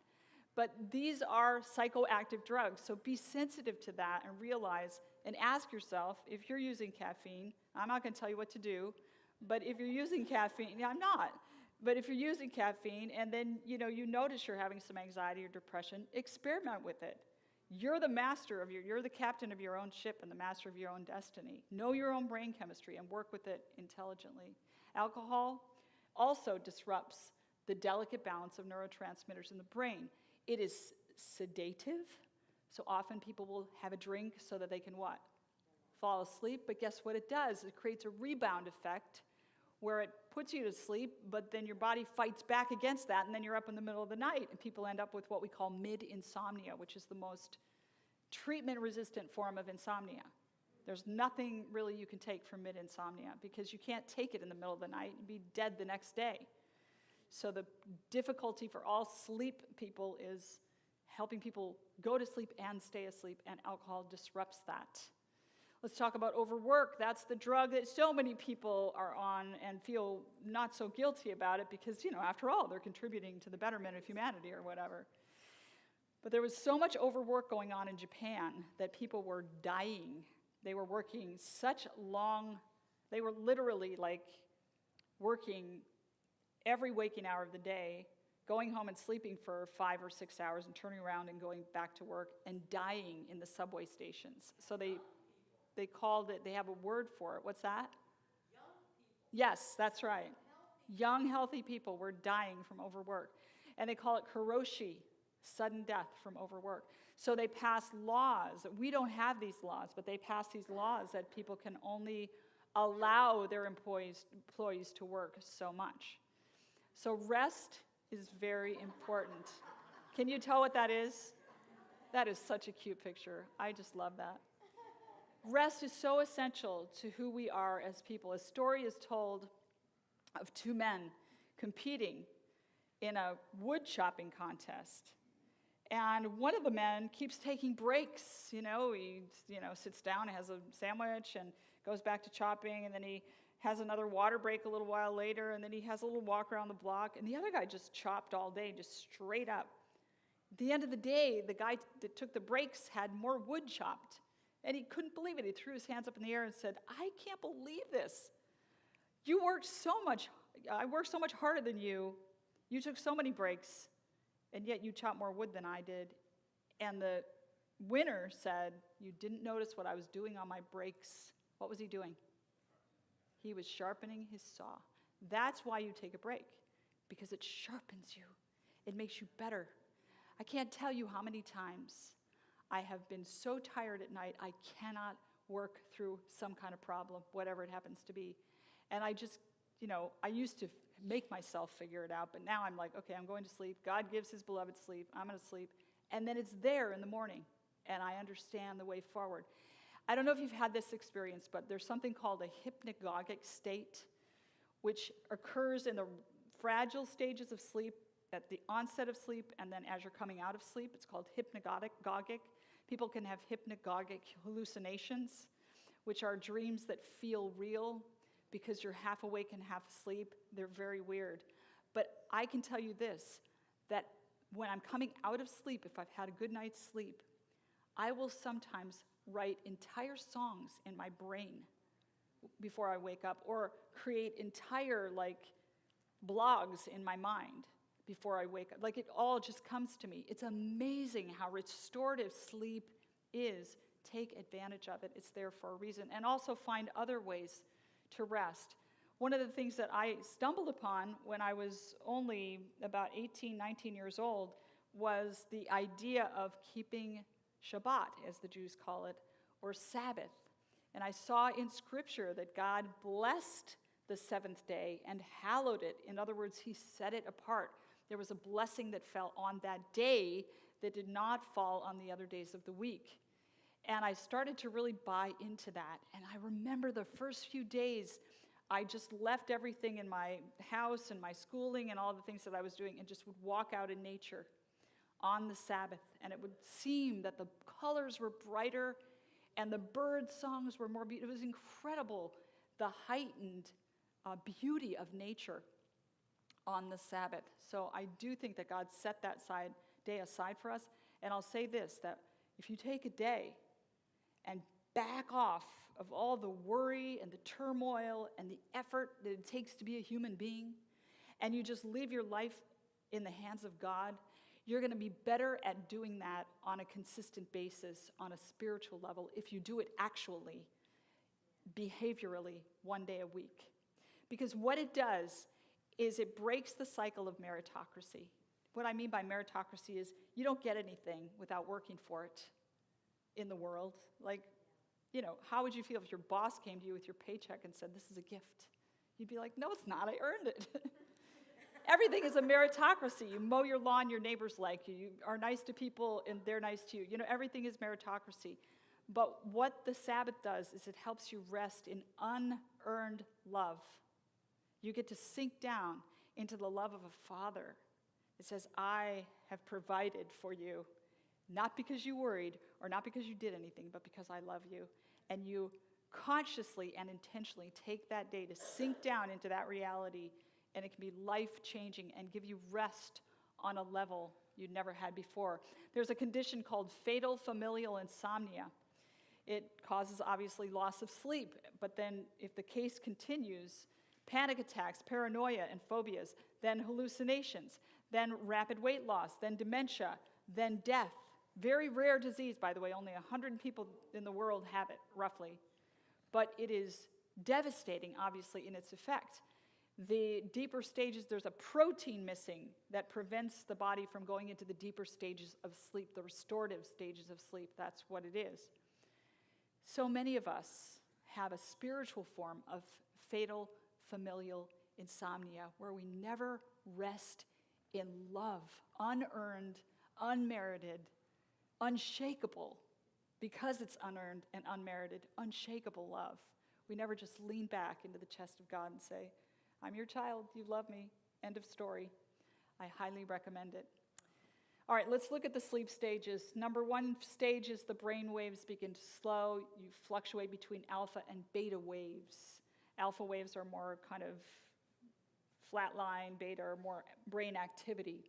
Speaker 2: But these are psychoactive drugs, so be sensitive to that and realize and ask yourself, if you're using caffeine, I'm not going to tell you what to do, but if you're using caffeine, I'm not, but if you're using caffeine and then you notice you're having some anxiety or depression, experiment with it. You're the captain of your own ship and the master of your own destiny. Know your own brain chemistry and work with it intelligently. Alcohol also disrupts the delicate balance of neurotransmitters in the brain. It is sedative, so often people will have a drink so that they can what? Fall asleep, but guess what it does? It creates a rebound effect where it puts you to sleep, but then your body fights back against that, and then you're up in the middle of the night, and people end up with what we call mid-insomnia, which is the most treatment-resistant form of insomnia. There's nothing really you can take for mid-insomnia because you can't take it in the middle of the night and be dead the next day. So the difficulty for all sleep people is helping people go to sleep and stay asleep, and alcohol disrupts that. Let's talk about overwork. That's the drug that so many people are on and feel not so guilty about it because, after all, they're contributing to the betterment of humanity or whatever. But there was so much overwork going on in Japan that people were dying. They were working they were literally working every waking hour of the day, going home and sleeping for 5 or 6 hours and turning around and going back to work and dying in the subway stations. So they called it, they have a word for it. What's that? Young people. Yes, that's right. Young, healthy people were dying from overwork. And they call it karoshi, sudden death from overwork. So they passed laws. We don't have these laws, but they passed these laws that people can only allow their employees to work so much. So rest is very important. Can you tell what that is? That is such a cute picture. I just love that. Rest is so essential to who we are as people. A story is told of two men competing in a wood chopping contest. And one of the men keeps taking breaks. He sits down, has a sandwich, and goes back to chopping, and then he has another water break a little while later, and then he has a little walk around the block. And the other guy just chopped all day, just straight up. At the end of the day, the guy that took the breaks had more wood chopped. And he couldn't believe it. He threw his hands up in the air and said, I can't believe this. You worked so much. I worked so much harder than you. You took so many breaks, and yet you chopped more wood than I did. And the winner said, you didn't notice what I was doing on my breaks. What was he doing? He was sharpening his saw. That's why you take a break, because it sharpens you. It makes you better. I can't tell you how many times I have been so tired at night, I cannot work through some kind of problem, whatever it happens to be. And I just, I used to make myself figure it out, but now I'm like, okay, I'm going to sleep. God gives his beloved sleep. I'm going to sleep. And then it's there in the morning, and I understand the way forward. I don't know if you've had this experience, but there's something called a hypnagogic state, which occurs in the fragile stages of sleep, at the onset of sleep, and then as you're coming out of sleep. It's called hypnagogic. People can have hypnagogic hallucinations, which are dreams that feel real because you're half awake and half asleep. They're very weird. But I can tell you this, that when I'm coming out of sleep, if I've had a good night's sleep, I will sometimes write entire songs in my brain before I wake up, or create entire blogs in my mind before I wake up. It all just comes to me. It's amazing how restorative sleep is. Take advantage of it. It's there for a reason. And also find other ways to rest. One of the things that I stumbled upon when I was only about 18, 19 years old was the idea of keeping Shabbat, as the Jews call it, or Sabbath. And I saw in Scripture that God blessed the seventh day and hallowed it. In other words, he set it apart. There was a blessing that fell on that day that did not fall on the other days of the week. And I started to really buy into that. And I remember the first few days, I just left everything in my house and my schooling and all the things that I was doing and just would walk out in nature on the Sabbath. And it would seem that the colors were brighter and the bird songs were more beautiful. It was incredible, the heightened beauty of nature on the Sabbath. So I do think that God set that day aside for us. And I'll say this, that if you take a day and back off of all the worry and the turmoil and the effort that it takes to be a human being, and you just leave your life in the hands of God, you're going to be better at doing that on a consistent basis, on a spiritual level, if you do it actually, behaviorally, one day a week. Because what it does is it breaks the cycle of meritocracy. What I mean by meritocracy is you don't get anything without working for it in the world. How would you feel if your boss came to you with your paycheck and said, this is a gift? You'd be like, no, it's not, I earned it. Everything is a meritocracy. You mow your lawn, your neighbors like you. You are nice to people, and they're nice to you. Everything is meritocracy. But what the Sabbath does is it helps you rest in unearned love. You get to sink down into the love of a father. It says, I have provided for you, not because you worried or not because you did anything, but because I love you. And you consciously and intentionally take that day to sink down into that reality, and it can be life-changing and give you rest on a level you'd never had before. There's a condition called fatal familial insomnia. It causes, obviously, loss of sleep, but then if the case continues, panic attacks, paranoia, and phobias, then hallucinations, then rapid weight loss, then dementia, then death. Very rare disease, by the way. Only 100 people in the world have it, roughly. But it is devastating, obviously, in its effect. The deeper stages, there's a protein missing that prevents the body from going into the deeper stages of sleep, the restorative stages of sleep. That's what it is. So many of us have a spiritual form of fatal familial insomnia where we never rest in love, unearned, unmerited, unshakable because it's unearned and unmerited, unshakable love. We never just lean back into the chest of God and say, I'm your child, you love me, end of story. I highly recommend it. All right, let's look at the sleep stages. Number one stage is the brain waves begin to slow. You fluctuate between alpha and beta waves. Alpha waves are more kind of flatline, beta are more brain activity.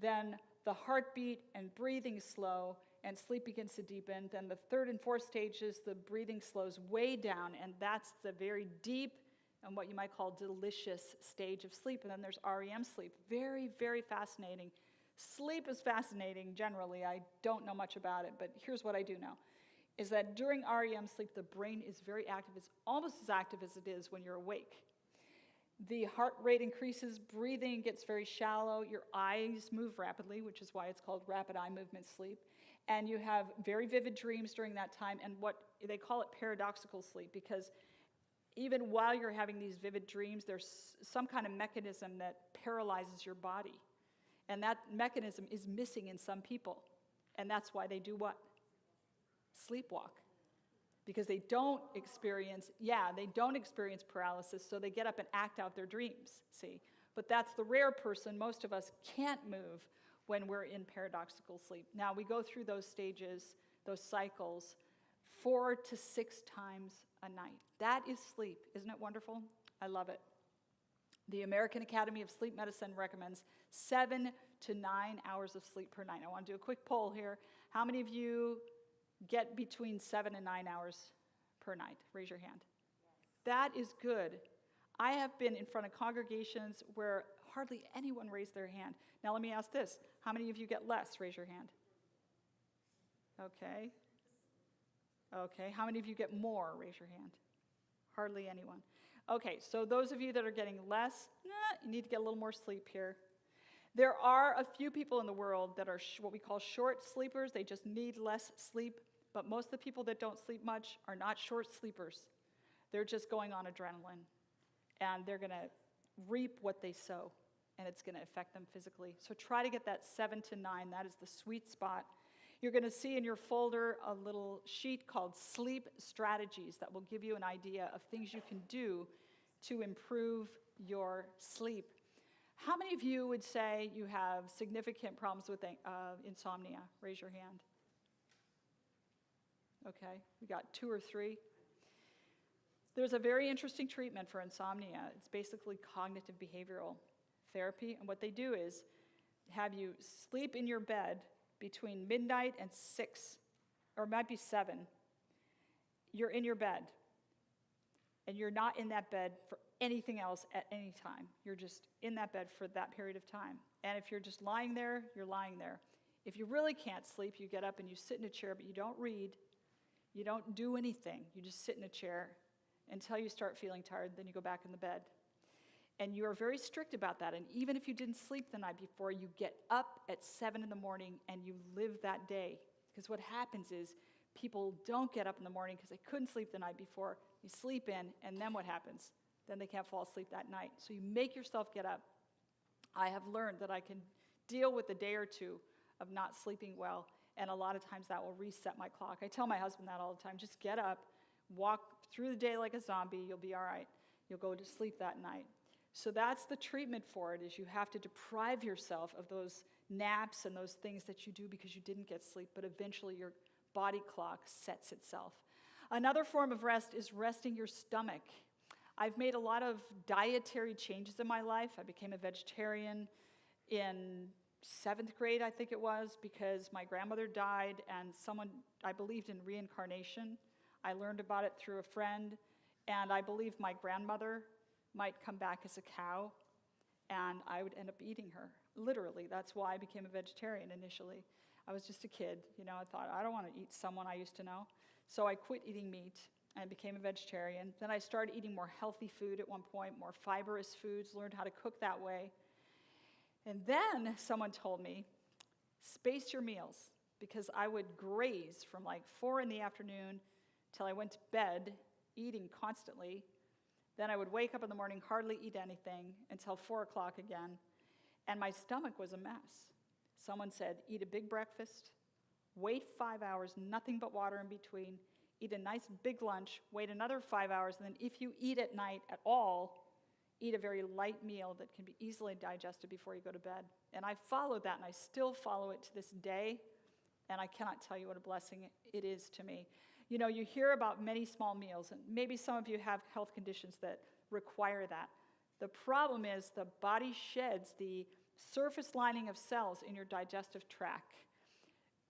Speaker 2: Then the heartbeat and breathing slow, and sleep begins to deepen. Then the third and fourth stages, the breathing slows way down, and that's the very deep and what you might call delicious stage of sleep. And then there's REM sleep. Very, very fascinating. Sleep is fascinating generally. I don't know much about it, but here's what I do know, is that during REM sleep, the brain is very active. It's almost as active as it is when you're awake. The heart rate increases, breathing gets very shallow, your eyes move rapidly, which is why it's called rapid eye movement sleep, and you have very vivid dreams during that time, and what they call it paradoxical sleep, because even while you're having these vivid dreams, there's some kind of mechanism that paralyzes your body. And that mechanism is missing in some people. And that's why they do what? Sleepwalk. Because they don't experience paralysis, so they get up and act out their dreams, see? But that's the rare person. Most of us can't move when we're in paradoxical sleep. Now, we go through those stages, those cycles, 4 to 6 times a night. That is sleep. Isn't it wonderful? I love it. The American Academy of Sleep Medicine recommends 7 to 9 hours of sleep per night. I want to do a quick poll here. How many of you get between 7 and 9 hours per night? Raise your hand. That is good. I have been in front of congregations where hardly anyone raised their hand. Now let me ask this. How many of you get less? Raise your hand. Okay. Okay. How many of you get more? Raise your hand. Hardly anyone. Okay, so those of you that are getting less, you need to get a little more sleep here. There are a few people in the world that are what we call short sleepers. They just need less sleep. But most of the people that don't sleep much are not short sleepers. They're just going on adrenaline. And they're going to reap what they sow. And it's going to affect them physically. So try to get that 7 to 9. That is the sweet spot. You're going to see in your folder a little sheet called Sleep Strategies that will give you an idea of things you can do to improve your sleep. How many of you would say you have significant problems with insomnia? Raise your hand. Okay, we got 2 or 3. There's a very interesting treatment for insomnia. It's basically cognitive behavioral therapy, and what they do is have you sleep in your bed between midnight and 6, or it might be 7. You're in your bed, and you're not in that bed for anything else at any time. You're just in that bed for that period of time. And if you're just lying there, you're lying there. If you really can't sleep, you get up and you sit in a chair, but you don't read, you don't do anything. You just sit in a chair until you start feeling tired, then you go back in the bed. And you are very strict about that. And even if you didn't sleep the night before, you get up at 7 in the morning and you live that day. Because what happens is people don't get up in the morning because they couldn't sleep the night before. You sleep in, and then what happens? Then they can't fall asleep that night. So you make yourself get up. I have learned that I can deal with a day or two of not sleeping well, and a lot of times that will reset my clock. I tell my husband that all the time. Just get up, walk through the day like a zombie, you'll be all right. You'll go to sleep that night. So that's the treatment for it, is you have to deprive yourself of those naps and those things that you do because you didn't get sleep, but eventually your body clock sets itself. Another form of rest is resting your stomach. I've made a lot of dietary changes in my life. I became a vegetarian in 7th grade, I think it was, because my grandmother died and I believed in reincarnation. I learned about it through a friend, and I believed my grandmother might come back as a cow, and I would end up eating her. Literally, that's why I became a vegetarian initially. I was just a kid, I thought, I don't want to eat someone I used to know. So I quit eating meat and became a vegetarian. Then I started eating more healthy food at one point, more fibrous foods, learned how to cook that way. And then someone told me, space your meals, because I would graze from like 4 in the afternoon till I went to bed, eating constantly. Then I would wake up in the morning, hardly eat anything until 4 o'clock again, and my stomach was a mess. Someone said, eat a big breakfast, wait 5 hours, nothing but water in between, eat a nice big lunch, wait another 5 hours, and then if you eat at night at all, eat a very light meal that can be easily digested before you go to bed. And I followed that, and I still follow it to this day, and I cannot tell you what a blessing it is to me. You know, you hear about many small meals, and maybe some of you have health conditions that require that. The problem is the body sheds the surface lining of cells in your digestive tract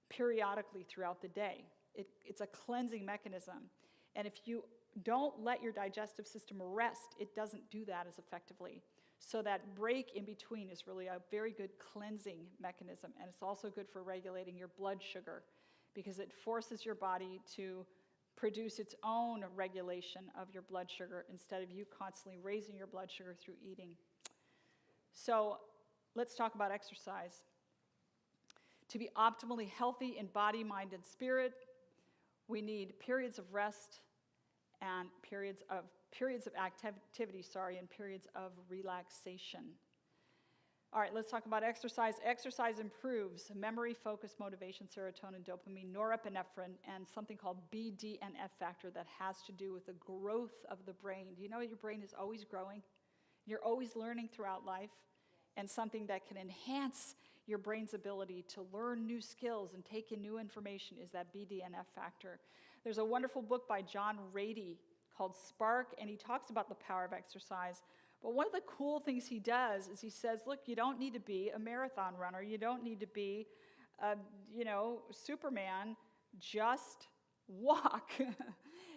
Speaker 2: periodically throughout the day. It's a cleansing mechanism. And if you don't let your digestive system rest, it doesn't do that as effectively. So that break in between is really a very good cleansing mechanism. And it's also good for regulating your blood sugar because it forces your body to produce its own regulation of your blood sugar instead of you constantly raising your blood sugar through eating. So let's talk about exercise. To be optimally healthy in body, mind, and spirit, we need periods of rest and periods of activity, and periods of relaxation. All right, let's talk about exercise. Exercise improves memory, focus, motivation, serotonin, dopamine, norepinephrine, and something called BDNF factor that has to do with the growth of the brain. Do you know your brain is always growing? You're always learning throughout life, and something that can enhance your brain's ability to learn new skills and take in new information is that BDNF factor. There's a wonderful book by John Rady called Spark, and he talks about the power of exercise. But one of the cool things he does is he says, look, you don't need to be a marathon runner. You don't need to be, Superman. Just walk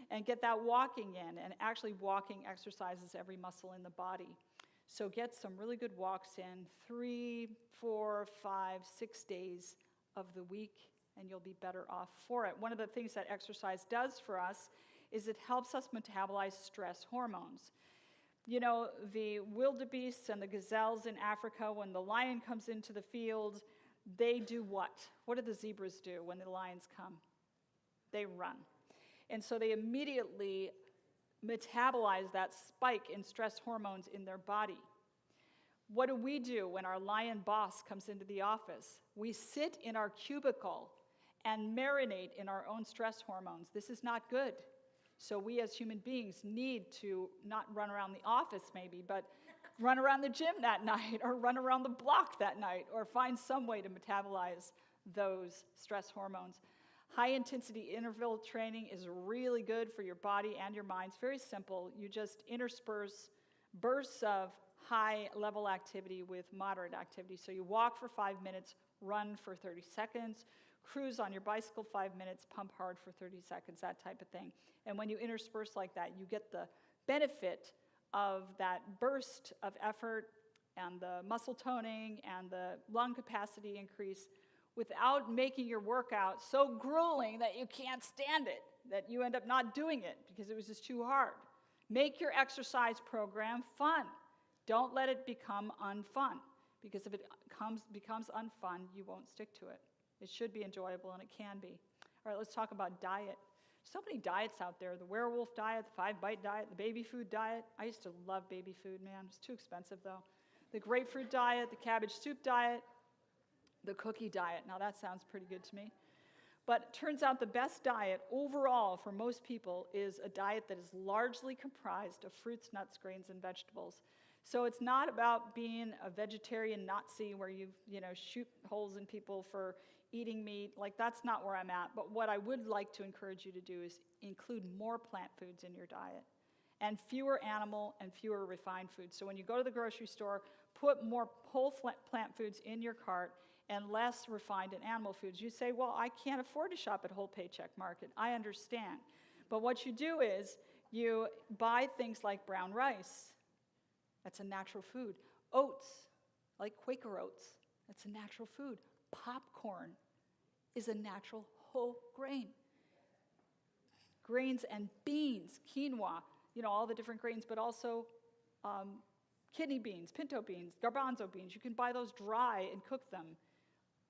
Speaker 2: and get that walking in. And actually walking exercises every muscle in the body. So get some really good walks in 3, 4, 5, 6 days of the week, and you'll be better off for it. One of the things that exercise does for us is it helps us metabolize stress hormones. You know, the wildebeests and the gazelles in Africa, when the lion comes into the field, they do what? What do the zebras do when the lions come? They run. And so they immediately metabolize that spike in stress hormones in their body. What do we do when our lion boss comes into the office? We sit in our cubicle and marinate in our own stress hormones. This is not good. So we as human beings need to not run around the office maybe, but run around the gym that night or run around the block that night or find some way to metabolize those stress hormones. High-intensity interval training is really good for your body and your mind. It's very simple. You just intersperse bursts of high-level activity with moderate activity. So you walk for 5 minutes, run for 30 seconds, cruise on your bicycle 5 minutes, pump hard for 30 seconds, that type of thing. And when you intersperse like that, you get the benefit of that burst of effort and the muscle toning and the lung capacity increase without making your workout so grueling that you can't stand it, that you end up not doing it because it was just too hard. Make your exercise program fun. Don't let it become unfun, because if it becomes unfun, you won't stick to it. It should be enjoyable, and it can be. All right, let's talk about diet. So many diets out there. The werewolf diet, the 5-bite diet, the baby food diet. I used to love baby food, man. It's too expensive, though. The grapefruit diet, the cabbage soup diet, the cookie diet. Now, that sounds pretty good to me. But it turns out the best diet overall for most people is a diet that is largely comprised of fruits, nuts, grains, and vegetables. So it's not about being a vegetarian Nazi where you shoot holes in people for eating meat. Like, that's not where I'm at. But what I would like to encourage you to do is include more plant foods in your diet and fewer animal and fewer refined foods. So when you go to the grocery store, put more whole plant foods in your cart and less refined and animal foods. You say, well, I can't afford to shop at Whole Paycheck Market. I understand. But what you do is you buy things like brown rice. That's a natural food. Oats, like Quaker oats. That's a natural food. Popcorn is a natural whole grain. Grains and beans, quinoa, all the different grains, but also kidney beans, pinto beans, garbanzo beans. You can buy those dry and cook them.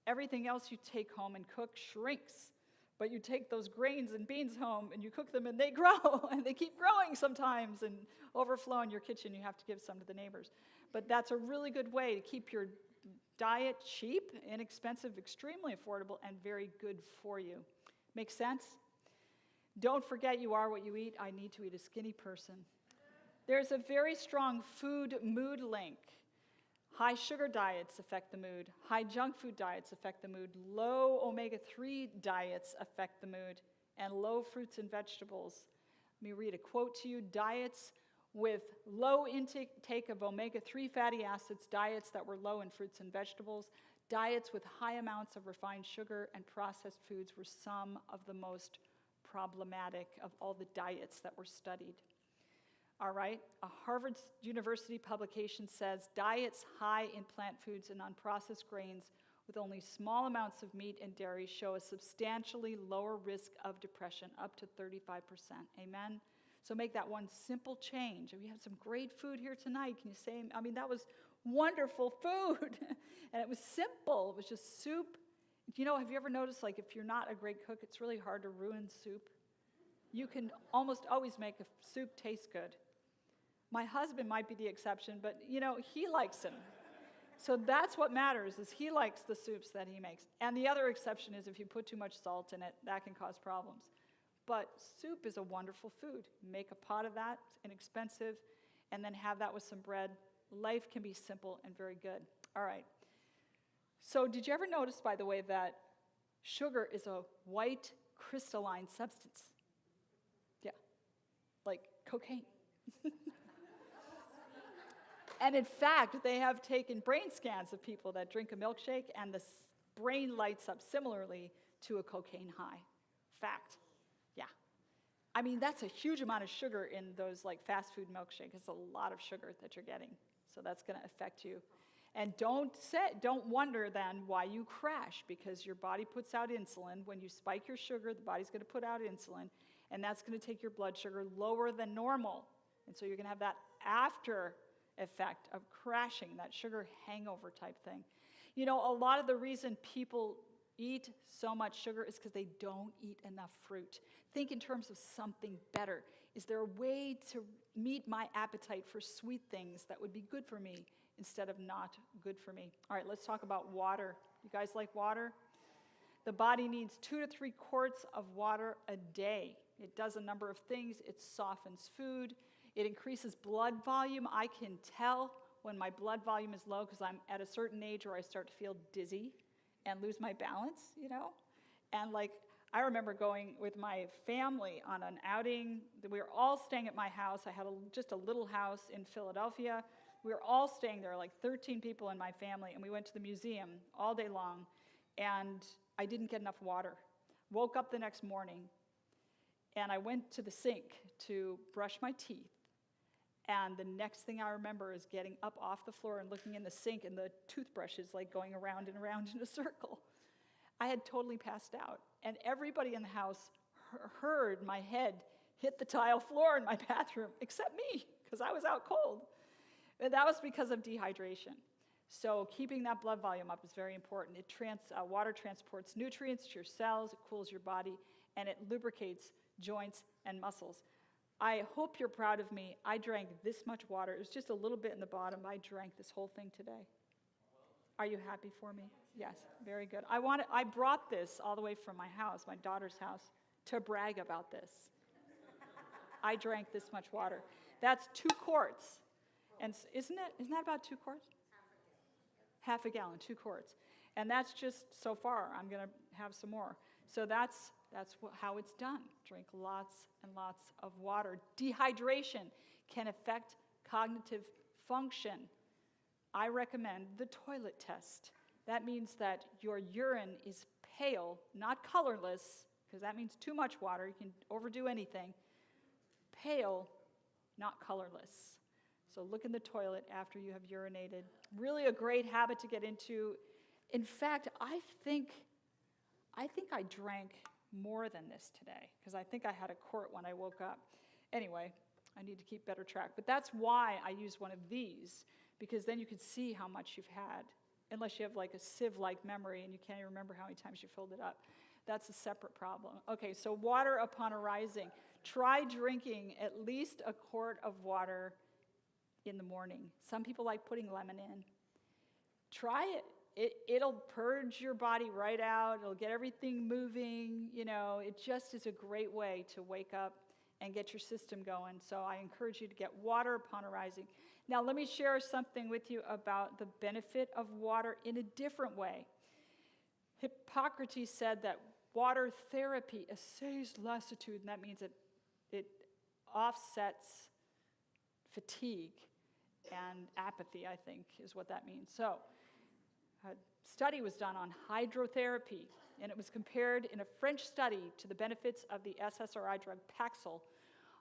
Speaker 2: Everything else you take home and cook shrinks. But you take those grains and beans home and you cook them and they grow and they keep growing sometimes and overflow in your kitchen. You have to give some to the neighbors. But that's a really good way to keep your diet, cheap, inexpensive, extremely affordable, and very good for you. Make sense? Don't forget you are what you eat. I need to eat a skinny person. There's a very strong food-mood link. High sugar diets affect the mood. High junk food diets affect the mood. Low omega-3 diets affect the mood. And low fruits and vegetables. Let me read a quote to you. Diets with low intake of omega-3 fatty acids, diets that were low in fruits and vegetables, diets with high amounts of refined sugar and processed foods were some of the most problematic of all the diets that were studied. All right, a Harvard University publication says diets high in plant foods and unprocessed grains with only small amounts of meat and dairy show a substantially lower risk of depression, up to 35%. Amen? So make that one simple change. We had some great food here tonight. Can you say, I mean, that was wonderful food. And it was simple. It was just soup. You know, have you ever noticed, like, if you're not a great cook, it's really hard to ruin soup? You can almost always make a soup taste good. My husband might be the exception, but, you know, he likes them. So that's what matters, is he likes the soups that he makes. And the other exception is if you put too much salt in it, that can cause problems. But soup is a wonderful food. Make a pot of that, it's inexpensive, and then have that with some bread. Life can be simple and very good. All right. So did you ever notice, by the way, that sugar is a white crystalline substance? Yeah, like cocaine. And in fact, they have taken brain scans of people that drink a milkshake, and the brain lights up similarly to a cocaine high. Fact. Yeah. I mean, that's a huge amount of sugar in those like fast food milkshakes. It's a lot of sugar that you're getting. So that's going to affect you. And don't wonder then why you crash, because your body puts out insulin. When you spike your sugar, the body's going to put out insulin, and that's going to take your blood sugar lower than normal. And so you're going to have that after effect of crashing, that sugar hangover type thing. You know, a lot of the reason people eat so much sugar is because they don't eat enough fruit. Think in terms of something better. Is there a way to meet my appetite for sweet things that would be good for me instead of not good for me? All right, let's talk about water. You guys like water? The body needs 2 to 3 quarts of water a day. It does a number of things. It softens food. It increases blood volume. I can tell when my blood volume is low because I'm at a certain age where I start to feel dizzy and lose my balance, you know? And like, I remember going with my family on an outing. We were all staying at my house. I had just a little house in Philadelphia. We were all staying there, like 13 people in my family, and we went to the museum all day long, and I didn't get enough water. Woke up the next morning, and I went to the sink to brush my teeth. And the next thing I remember is getting up off the floor and looking in the sink, and the toothbrush is like going around and around in a circle. I had totally passed out. And everybody in the house heard my head hit the tile floor in my bathroom, except me, because I was out cold. And that was because of dehydration. So keeping that blood volume up is very important. Water transports nutrients to your cells, it cools your body, and it lubricates joints and muscles. I hope you're proud of me. I drank this much water. It was just a little bit in the bottom. I drank this whole thing today. Are you happy for me? Yes, very good. I brought this all the way from my house, my daughter's house, to brag about this. I drank this much water. That's 2 quarts. And isn't that about 2 quarts? Half a gallon, 2 quarts. And that's just so far. I'm going to have some more. So that's how it's done. Drink lots and lots of water. Dehydration can affect cognitive function. I recommend the toilet test. That means that your urine is pale, not colorless, because that means too much water. You can overdo anything. Pale, not colorless. So look in the toilet after you have urinated. Really a great habit to get into. In fact, I think I drank more than this today, because I think I had a quart when I woke up. Anyway, I need to keep better track. But that's why I use one of these, because then you can see how much you've had, unless you have like a sieve-like memory and you can't even remember how many times you filled it up. That's a separate problem. Okay, so water upon arising. Try drinking at least a quart of water in the morning. Some people like putting lemon in. Try it. it'll purge your body right out. It'll get everything moving. It just is a great way to wake up and get your system going. So I encourage you to get water upon arising. Now, let me share something with you about the benefit of water in a different way. Hippocrates said that water therapy assays lassitude, and that means it offsets fatigue and apathy, I think, is what that means. So, a study was done on hydrotherapy, and it was compared in a French study to the benefits of the SSRI drug Paxil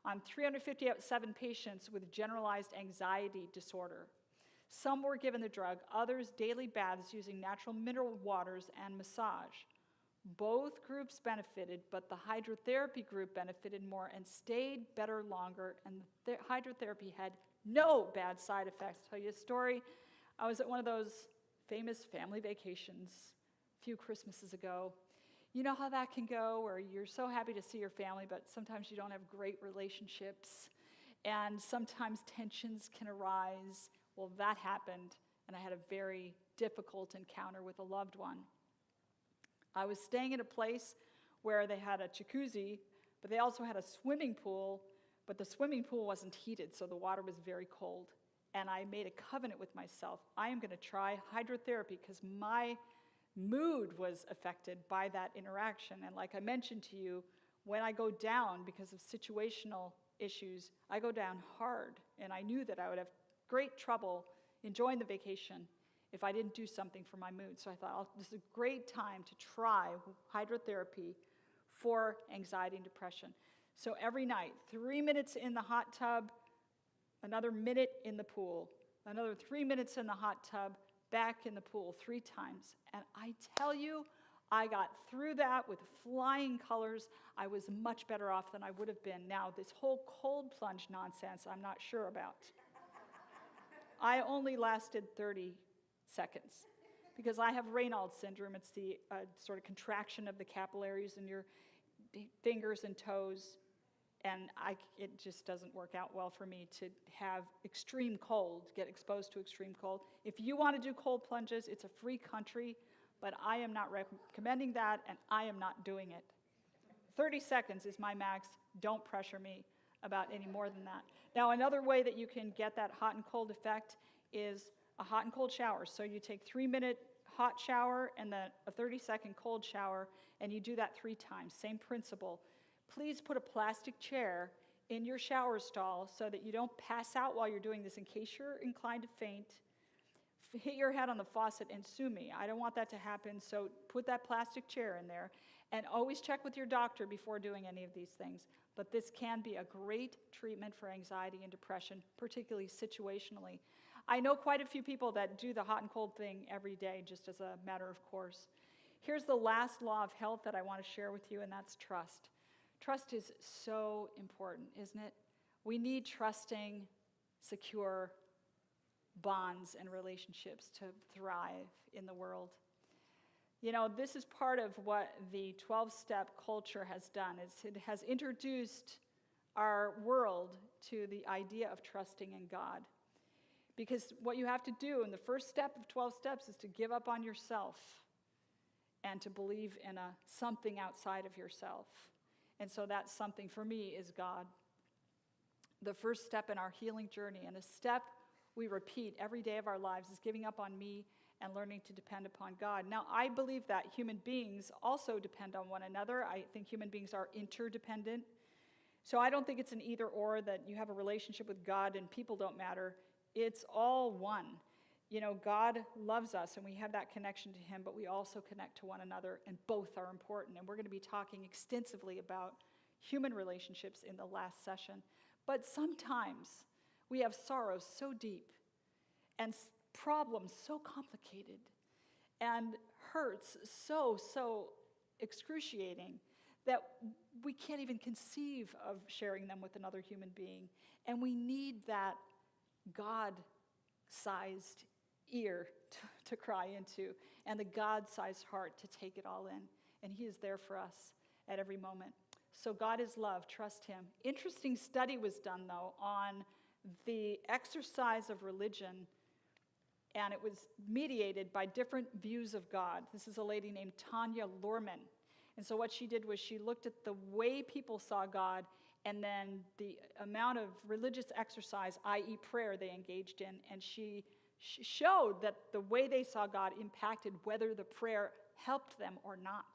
Speaker 2: on 357 patients with generalized anxiety disorder. Some were given the drug, others daily baths using natural mineral waters and massage. Both groups benefited, but the hydrotherapy group benefited more and stayed better longer, and the hydrotherapy had no bad side effects. I'll tell you a story. I was at one of those famous family vacations a few Christmases ago. You know how that can go, where you're so happy to see your family, but sometimes you don't have great relationships, and sometimes tensions can arise. Well, that happened, and I had a very difficult encounter with a loved one. I was staying in a place where they had a jacuzzi, but they also had a swimming pool, but the swimming pool wasn't heated, so the water was very cold. And I made a covenant with myself. I am going to try hydrotherapy because my mood was affected by that interaction. And like I mentioned to you, when I go down because of situational issues, I go down hard. And I knew that I would have great trouble enjoying the vacation if I didn't do something for my mood. So I thought, this is a great time to try hydrotherapy for anxiety and depression. So every night, 3 minutes in the hot tub, another minute in the pool, another 3 minutes in the hot tub, back in the pool 3 times. And I tell you, I got through that with flying colors. I was much better off than I would have been. Now, this whole cold plunge nonsense, I'm not sure about. I only lasted 30 seconds because I have Raynaud's syndrome. It's the sort of contraction of the capillaries in your fingers and toes. And it just doesn't work out well for me to have extreme cold, get exposed to extreme cold. If you want to do cold plunges, it's a free country, but I am not recommending that, and I am not doing it. 30 seconds is my max. Don't pressure me about any more than that. Now, another way that you can get that hot and cold effect is a hot and cold shower. So you take 3-minute hot shower and then a 30-second cold shower, and you do that 3 times. Same principle. Please put a plastic chair in your shower stall so that you don't pass out while you're doing this in case you're inclined to faint. Hit your head on the faucet and sue me. I don't want that to happen, so put that plastic chair in there. And always check with your doctor before doing any of these things. But this can be a great treatment for anxiety and depression, particularly situationally. I know quite a few people that do the hot and cold thing every day, just as a matter of course. Here's the last law of health that I want to share with you, and that's trust. Trust is so important, isn't it? We need trusting, secure bonds and relationships to thrive in the world. You know, this is part of what the 12-step culture has done, is it has introduced our world to the idea of trusting in God. Because what you have to do in the first step of 12 steps is to give up on yourself and to believe in something outside of yourself. And so that something for me is God. The first step in our healing journey, and a step we repeat every day of our lives, is giving up on me and learning to depend upon God. Now, I believe that human beings also depend on one another. I think human beings are interdependent. So I don't think it's an either or, that you have a relationship with God and people don't matter. It's all one. You know, God loves us and we have that connection to him, but we also connect to one another, and both are important. And we're going to be talking extensively about human relationships in the last session. But sometimes we have sorrows so deep and problems so complicated and hurts so excruciating that we can't even conceive of sharing them with another human being. And we need that God-sized ear to cry into, and the God-sized heart to take it all in. And he is there for us at every moment. So God is love. Trust him. Interesting study was done, though, on the exercise of religion and it was mediated by different views of God. This is a lady named Tanya Lorman. And so what she did was she looked at the way people saw God and then the amount of religious exercise, i.e. prayer, they engaged in, and she showed that the way they saw God impacted whether the prayer helped them or not.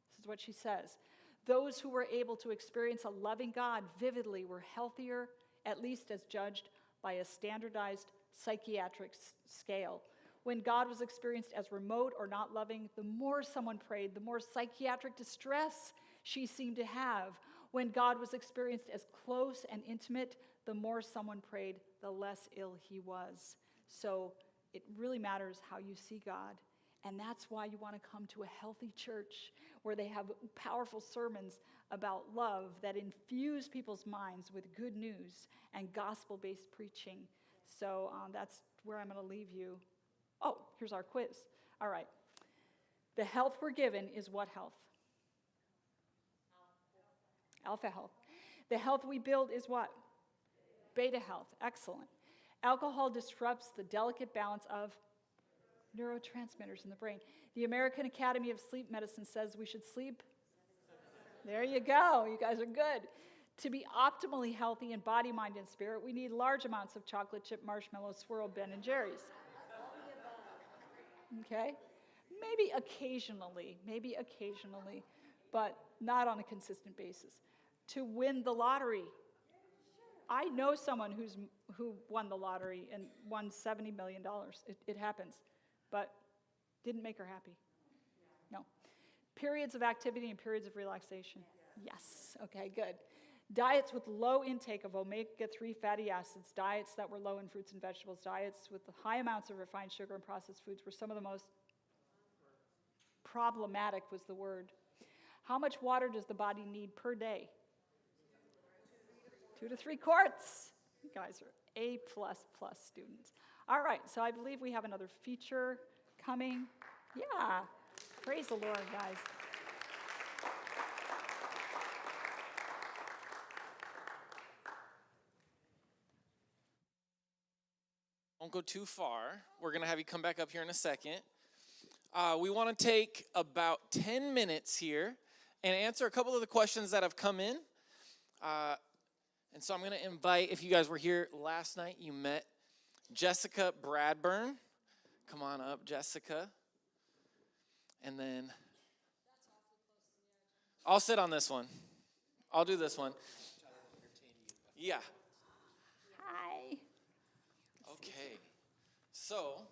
Speaker 2: This is what she says. Those who were able to experience a loving God vividly were healthier, at least as judged by a standardized psychiatric scale. When God was experienced as remote or not loving, the more someone prayed, the more psychiatric distress she seemed to have. When God was experienced as close and intimate, the more someone prayed, the less ill he was. So it really matters how you see God. And that's why you want to come to a healthy church where they have powerful sermons about love that infuse people's minds with good news and gospel-based preaching. So that's where I'm going to leave you. Oh, here's our quiz. All right. The health we're given is what health? Alpha health. The health we build is what? Beta health. Excellent. Alcohol disrupts the delicate balance of neurotransmitters in the brain. The American Academy of Sleep Medicine says we should sleep. There you go. You guys are good. To be optimally healthy in body, mind, and spirit, we need large amounts of chocolate chip, marshmallow, swirl, Ben, and Jerry's. Okay? Maybe occasionally, but not on a consistent basis. To win the lottery. I know someone who won the lottery and won $70 million. It happens, but didn't make her happy. No. Periods of activity and periods of relaxation. Yes. Okay, good. Diets with low intake of omega-3 fatty acids, diets that were low in fruits and vegetables, diets with high amounts of refined sugar and processed foods were some of the most problematic was the word. How much water does the body need per day? 2 to 3 quarts. You guys are A++ students. All right, so I believe we have another feature coming. Yeah, praise the Lord, guys.
Speaker 1: Don't go too far. We're going to have you come back up here in a second. We want to take about 10 minutes here and answer a couple of the questions that have come in. And so I'm going to invite, if you guys were here last night, you met Jessica Bradburn. Come on up, Jessica. And then I'll sit on this one. I'll do this one. Yeah.
Speaker 2: Hi.
Speaker 1: Okay. So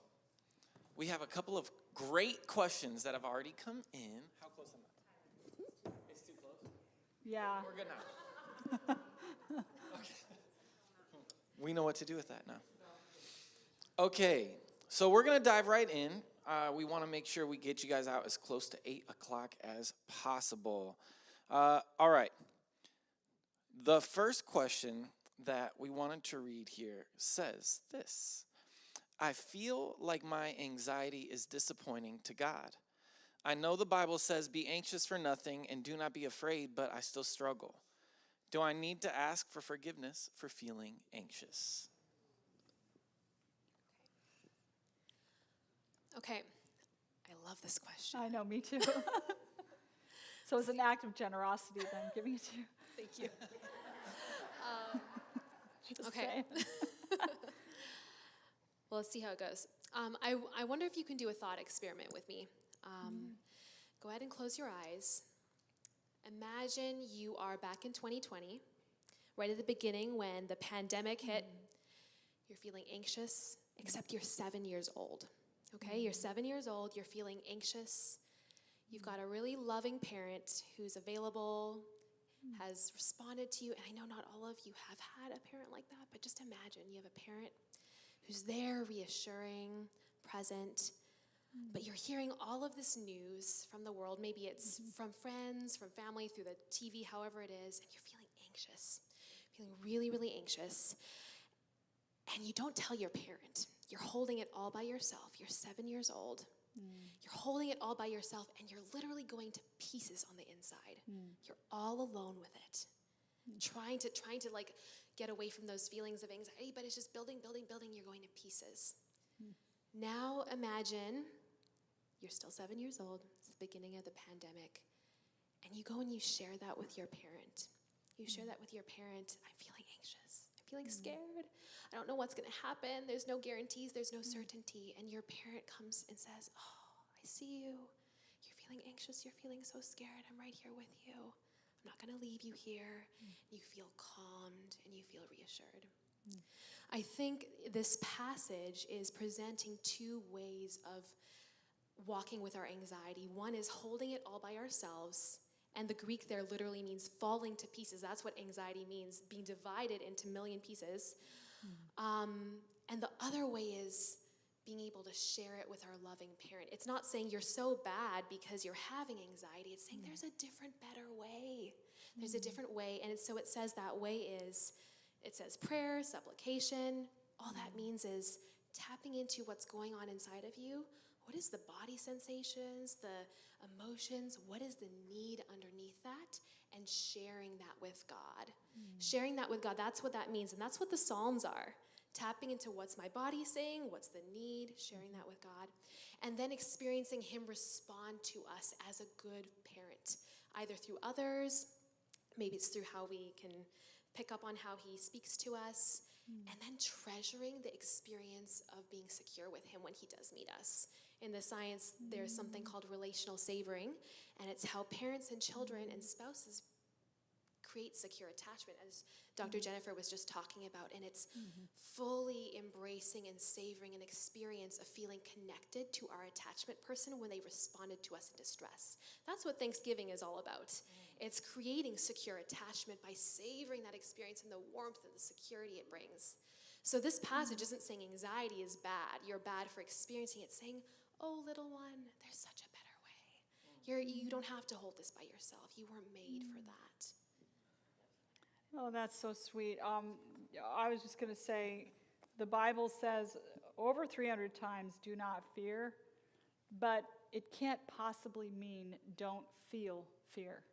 Speaker 1: we have a couple of great questions that have already come in. How close am I? It's too close?
Speaker 2: Yeah.
Speaker 1: We're good now. Okay. We know what to do with that now. Okay, so we're going to dive right in. We want to make sure we get you guys out as close to 8 o'clock as possible. All right. The first question that we wanted to read here says this. I feel like my anxiety is disappointing to God. I know the Bible says be anxious for nothing and do not be afraid, but I still struggle. Do I need to ask for forgiveness for feeling anxious?
Speaker 3: Okay, I love this question.
Speaker 2: I know, me too. So it's an act of generosity then, giving it to you.
Speaker 3: Thank you.
Speaker 2: Just
Speaker 3: Okay.
Speaker 2: saying.
Speaker 3: Well, let's see how it goes. I wonder if you can do a thought experiment with me. Go ahead and close your eyes. Imagine you are back in 2020, right at the beginning when the pandemic hit. You're feeling anxious, except you're 7 years old. Okay, you're 7 years old, you're feeling anxious. You've got a really loving parent who's available, has responded to you. And I know not all of you have had a parent like that, but just imagine you have a parent who's there, reassuring, present, but you're hearing all of this news from the world. Maybe it's from friends, from family, through the TV, however it is, and you're feeling anxious, feeling really, really anxious. And you don't tell your parent. You're holding it all by yourself. You're 7 years old. You're holding it all by yourself, and you're literally going to pieces on the inside. You're all alone with it. Trying to like get away from those feelings of anxiety, but it's just building. You're going to pieces. Now imagine you're still 7 years old. It's the beginning of the pandemic. And you go and you share that with your parent. You share that with your parent. I'm feeling anxious. I'm feeling scared. I don't know what's going to happen. There's no guarantees. There's no certainty. And your parent comes and says, oh, I see you. You're feeling anxious. You're feeling so scared. I'm right here with you. I'm not going to leave you here. You feel calmed and you feel reassured. I think this passage is presenting two ways of walking with our anxiety. One is holding it all by ourselves, and the Greek there literally means falling to pieces. That's what anxiety means, being divided into a million pieces. And the other way is being able to share it with our loving parent. It's not saying you're so bad because you're having anxiety. It's saying there's a different, better way. There's a different way, and so it says that way is, it says prayer, supplication. All that means is tapping into what's going on inside of you. What is the body sensations, the emotions? What is the need underneath that? And sharing that with God. Sharing that with God, that's what that means. And that's what the Psalms are. Tapping into what's my body saying, what's the need, sharing that with God. And then experiencing Him respond to us as a good parent, either through others, maybe it's through how we can pick up on how He speaks to us, and then treasuring the experience of being secure with Him when He does meet us. In the science, there's something called relational savoring, and it's how parents and children and spouses create secure attachment, as Dr. Jennifer was just talking about, and it's fully embracing and savoring an experience of feeling connected to our attachment person when they responded to us in distress. That's what Thanksgiving is all about. It's creating secure attachment by savoring that experience and the warmth and the security it brings. So this passage isn't saying anxiety is bad. You're bad for experiencing it. It's saying, oh, little one, there's such a better way. You don't have to hold this by yourself. You were made for that.
Speaker 2: Oh, that's so sweet. I was just going to say, the Bible says over 300 times, do not fear, but it can't possibly mean don't feel fear.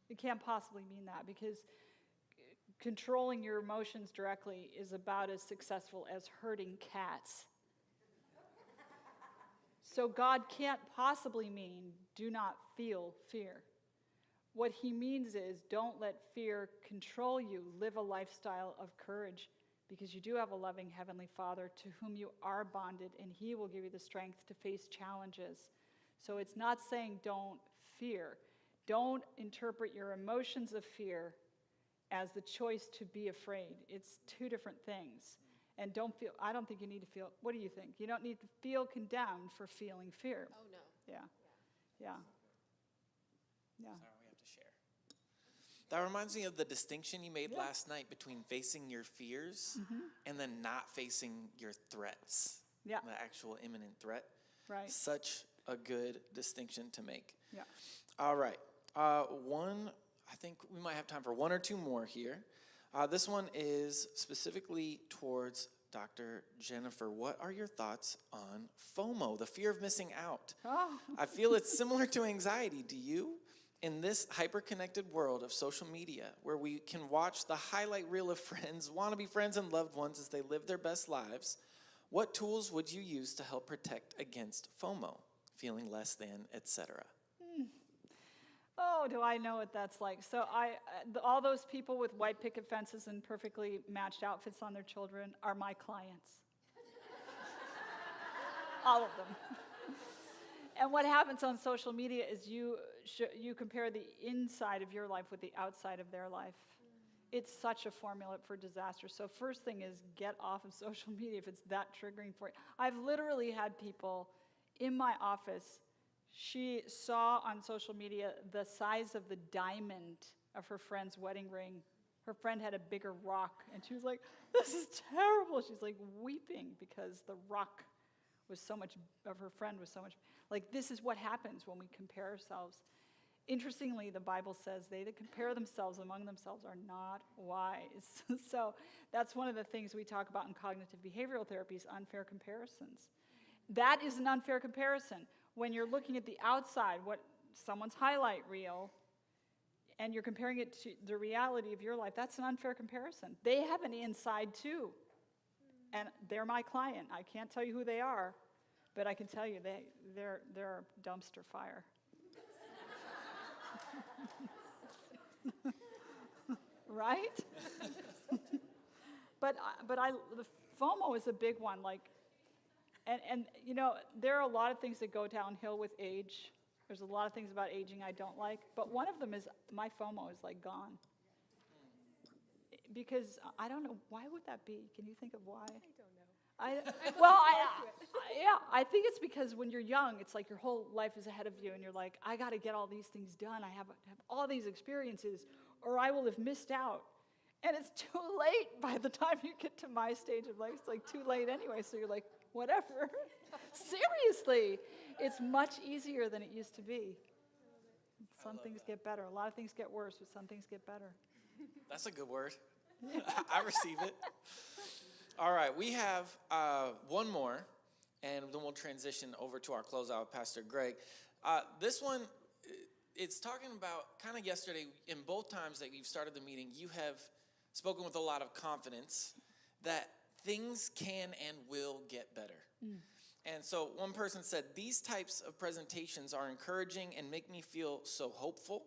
Speaker 2: It can't possibly mean that, because controlling your emotions directly is about as successful as herding cats. So God can't possibly mean do not feel fear. What He means is don't let fear control you. Live a lifestyle of courage, because you do have a loving Heavenly Father to whom you are bonded, and He will give you the strength to face challenges. So it's not saying don't fear. Don't interpret your emotions of fear as the choice to be afraid. It's two different things. And I don't think you need to feel, what do you think? You don't need to feel condemned for feeling fear.
Speaker 3: Oh, no.
Speaker 2: Yeah.
Speaker 1: Sorry, we have to share. That reminds me of the distinction you made last night between facing your fears and then not facing your threats.
Speaker 2: Yeah.
Speaker 1: The actual imminent threat.
Speaker 2: Right.
Speaker 1: Such a good distinction to make.
Speaker 2: Yeah.
Speaker 1: All right. I think we might have time for one or two more here. This one is specifically towards Dr. Jennifer. What are your thoughts on FOMO, the fear of missing out?
Speaker 2: Oh.
Speaker 1: I feel it's similar to anxiety. Do you? In this hyper-connected world of social media, where we can watch the highlight reel of friends, wannabe friends and loved ones as they live their best lives, what tools would you use to help protect against FOMO, feeling less than, etc.?
Speaker 2: Oh, do I know what that's like. So all those people with white picket fences and perfectly matched outfits on their children are my clients. All of them. And what happens on social media is you compare the inside of your life with the outside of their life. It's such a formula for disaster. So first thing is get off of social media if it's that triggering for you. I've literally had people in my office. She saw on social media the size of the diamond of her friend's wedding ring. Her friend had a bigger rock, and she was like, this is terrible. She's like weeping because the rock was so much, of her friend was so much. Like, this is what happens when we compare ourselves. Interestingly, the Bible says they that compare themselves among themselves are not wise. So that's one of the things we talk about in cognitive behavioral therapy is unfair comparisons. That is an unfair comparison. When you're looking at the outside, what someone's highlight reel, and you're comparing it to the reality of your life, that's an unfair comparison. They have an inside too, and they're my client. I can't tell you who they are, But I can tell you, they're a dumpster fire. Right? But the FOMO is a big one. Like, and you know, there are a lot of things that go downhill with age. There's a lot of things about aging I don't like, but one of them is my FOMO is like gone. Because I don't know, why would that be? Can you think of why?
Speaker 3: I don't know.
Speaker 2: I think it's because when you're young, it's like your whole life is ahead of you, and you're like, I got to get all these things done. I have all these experiences, or I will have missed out. And it's too late by the time you get to my stage of life. It's like too late anyway, so you're like, whatever. Seriously, it's much easier than it used to be. Some things get better. A lot of things get worse, but some things get better.
Speaker 1: That's a good word. I receive it. All right, we have one more, and then we'll transition over to our closeout, Pastor Greg. This one, it's talking about kind of yesterday, in both times that you've started the meeting, you have spoken with a lot of confidence that things can and will get better. And so one person said, these types of presentations are encouraging and make me feel so hopeful,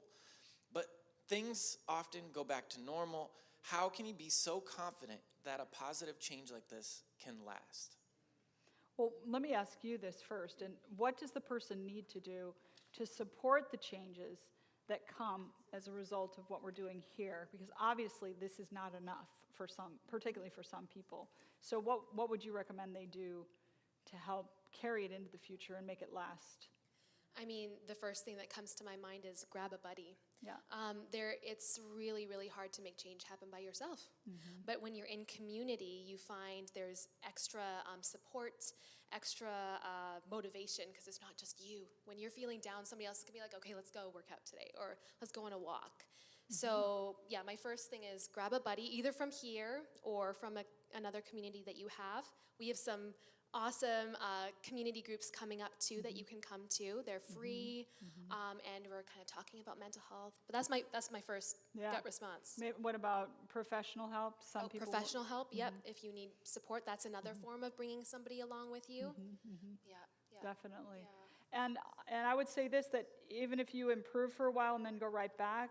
Speaker 1: but things often go back to normal. How can you be so confident that a positive change like this can last?
Speaker 2: Well, let me ask you this first. And what does the person need to do to support the changes that come as a result of what we're doing here? Because obviously this is not enough for some, particularly for some people. So what would you recommend they do to help carry it into the future and make it last?
Speaker 3: I mean, the first thing that comes to my mind is grab a buddy.
Speaker 2: Yeah.
Speaker 3: It's really, really hard to make change happen by yourself. But when you're in community, you find there's extra support, extra motivation, because it's not just you. When you're feeling down, somebody else can be like, okay, let's go work out today, or let's go on a walk. So yeah, my first thing is grab a buddy, either from here or from another community that you have. We have some awesome community groups coming up too that you can come to. They're free, and we're kind of talking about mental health. But that's my first gut response.
Speaker 2: What about professional help? Some people
Speaker 3: professional help. Yep. If you need support, that's another form of bringing somebody along with you. Yeah.
Speaker 2: Definitely.
Speaker 3: Yeah.
Speaker 2: And I would say this, that even if you improve for a while and then go right back,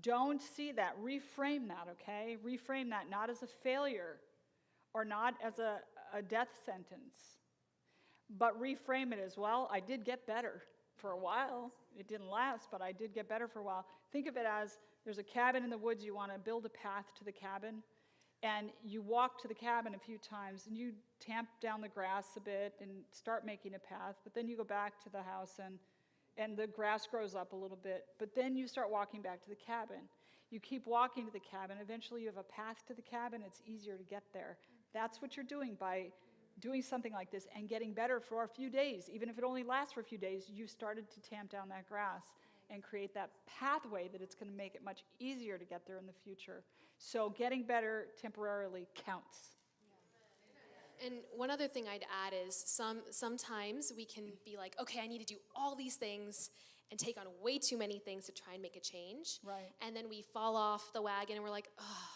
Speaker 2: don't see that. Reframe that, okay? Reframe that not as a failure or not as a death sentence, but reframe it as, well, I did get better for a while. It didn't last, but I did get better for a while. Think of it as there's a cabin in the woods. You want to build a path to the cabin, and you walk to the cabin a few times, and you tamp down the grass a bit and start making a path, but then you go back to the house, and the grass grows up a little bit, but then you start walking back to the cabin. You keep walking to the cabin. Eventually you have a path to the cabin. It's easier to get there. That's what you're doing by doing something like this and getting better for a few days. Even if it only lasts for a few days, you started to tamp down that grass and create that pathway that it's going to make it much easier to get there in the future. So getting better temporarily counts.
Speaker 3: And one other thing I'd add is sometimes we can be like, okay, I need to do all these things and take on way too many things to try and make a change.
Speaker 2: Right.
Speaker 3: And then we fall off the wagon and we're like, oh,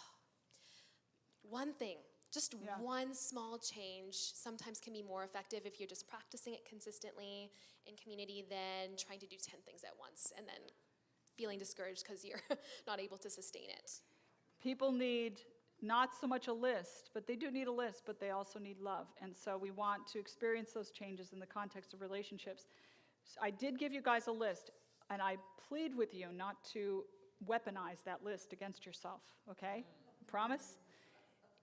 Speaker 3: one thing. Just one small change sometimes can be more effective if you're just practicing it consistently in community than trying to do 10 things at once and then feeling discouraged because you're not able to sustain it.
Speaker 2: People need not so much a list, but they do need a list, but they also need love. And so we want to experience those changes in the context of relationships. So I did give you guys a list, and I plead with you not to weaponize that list against yourself, okay? Promise?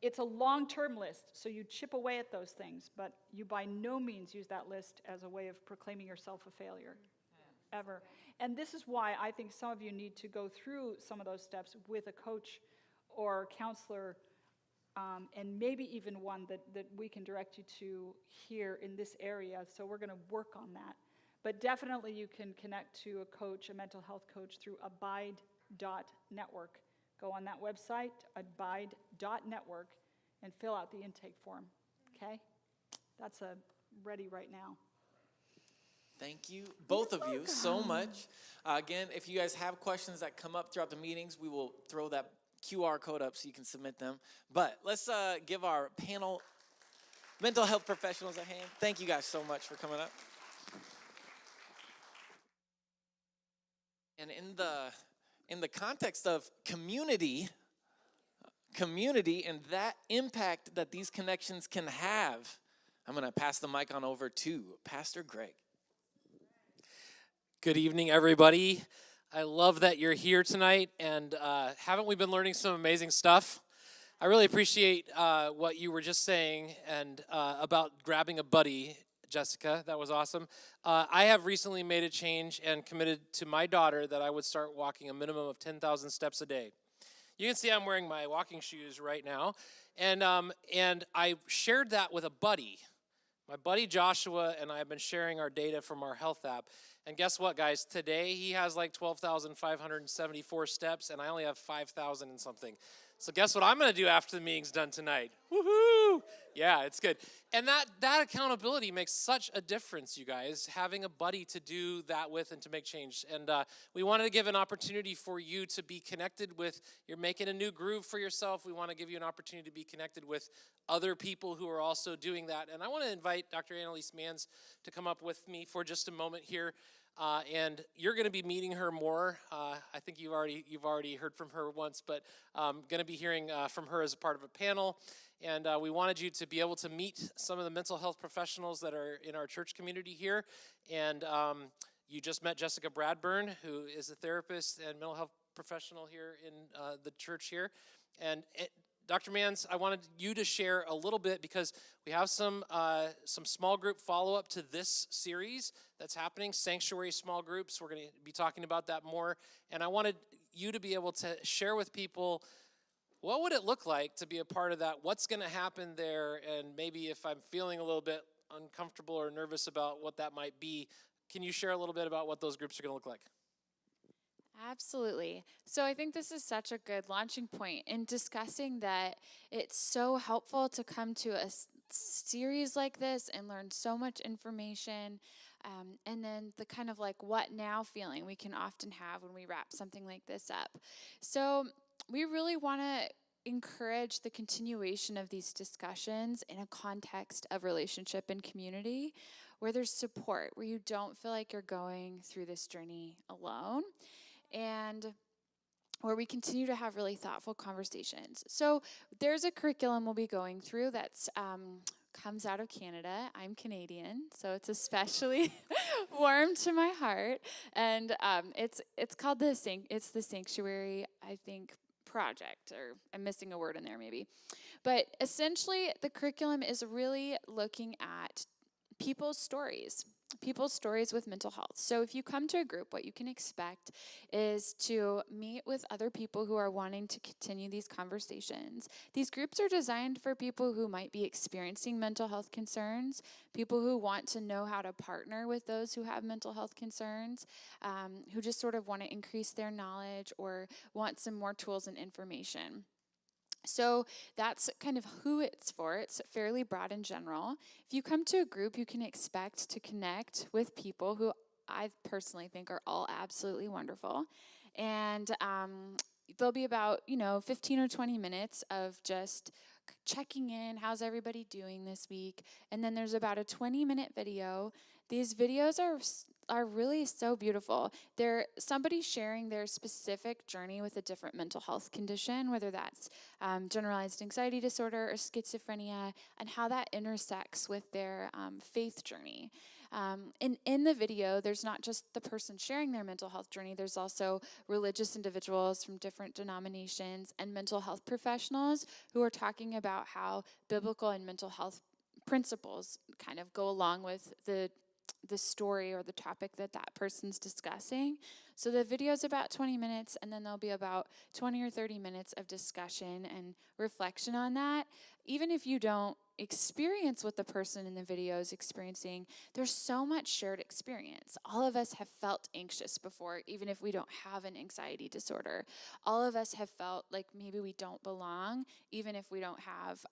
Speaker 2: It's a long-term list, so you chip away at those things, but you by no means use that list as a way of proclaiming yourself a failure, ever. And this is why I think some of you need to go through some of those steps with a coach or counselor, and maybe even one that we can direct you to here in this area, so we're going to work on that. But definitely you can connect to a coach, a mental health coach, through abide.network. Go on that website, abide.network, and fill out the intake form, okay? That's ready right now.
Speaker 1: Thank you, both of you, so much. Again, if you guys have questions that come up throughout the meetings, we will throw that QR code up so you can submit them. But let's give our panel mental health professionals a hand. Thank you guys so much for coming up. And in the context of community and that impact that these connections can have, I'm going to pass the mic on over to Pastor Greg.
Speaker 4: Good evening, everybody. I love that you're here tonight, and haven't we been learning some amazing stuff? I really appreciate what you were just saying and about grabbing a buddy, Jessica. That was awesome. I have recently made a change and committed to my daughter that I would start walking a minimum of 10,000 steps a day. You can see I'm wearing my walking shoes right now, and I shared that with a buddy. My buddy Joshua and I have been sharing our data from our health app. And guess what, guys? Today he has like 12,574 steps, and I only have 5,000 and something. So guess what I'm going to do after the meeting's done tonight? Woohoo! Yeah, it's good. And that accountability makes such a difference, you guys, having a buddy to do that with and to make change. And we wanted to give an opportunity for you to be connected with, you're making a new groove for yourself. We want to give you an opportunity to be connected with other people who are also doing that. And I want to invite Dr. Annalise Manns to come up with me for just a moment here. And you're going to be meeting her more. I think you've already heard from her once, but going to be hearing from her as a part of a panel. And we wanted you to be able to meet some of the mental health professionals that are in our church community here. And you just met Jessica Bradburn, who is a therapist and mental health professional here in the church here. And Dr. Manns, I wanted you to share a little bit because we have some small group follow-up to this series that's happening, Sanctuary Small Groups. We're going to be talking about that more. And I wanted you to be able to share with people, what would it look like to be a part of that? What's going to happen there? And maybe if I'm feeling a little bit uncomfortable or nervous about what that might be, can you share a little bit about what those groups are going to look like?
Speaker 5: Absolutely. So I think this is such a good launching point in discussing that it's so helpful to come to a series like this and learn so much information. And then the kind of like what now feeling we can often have when we wrap something like this up. So we really want to encourage the continuation of these discussions in a context of relationship and community where there's support, where you don't feel like you're going through this journey alone, and where we continue to have really thoughtful conversations. So there's a curriculum we'll be going through that's comes out of Canada. I'm Canadian, so it's especially warm to my heart. And it's called the Sanctuary, I think, project, or I'm missing a word in there maybe. But essentially, the curriculum is really looking at people's stories with mental health. So if you come to a group, what you can expect is to meet with other people who are wanting to continue these conversations. These groups are designed for people who might be experiencing mental health concerns, people who want to know how to partner with those who have mental health concerns, who just sort of want to increase their knowledge or want some more tools and information. So that's kind of who it's for. It's fairly broad in general. If you come to a group, you can expect to connect with people who I personally think are all absolutely wonderful. And there'll be about, 15 or 20 minutes of just checking in. How's everybody doing this week? And then there's about a 20-minute video. These videos are really so beautiful. They're somebody sharing their specific journey with a different mental health condition, whether that's generalized anxiety disorder or schizophrenia, and how that intersects with their faith journey. In the video, there's not just the person sharing their mental health journey, there's also religious individuals from different denominations and mental health professionals who are talking about how biblical and mental health principles kind of go along with the story or the topic that person's discussing. So the video is about 20 minutes, and then there'll be about 20 or 30 minutes of discussion and reflection on that. Even if you don't experience what the person in the video is experiencing, there's so much shared experience. All of us have felt anxious before, even if we don't have an anxiety disorder. All of us have felt like maybe we don't belong, even if we don't have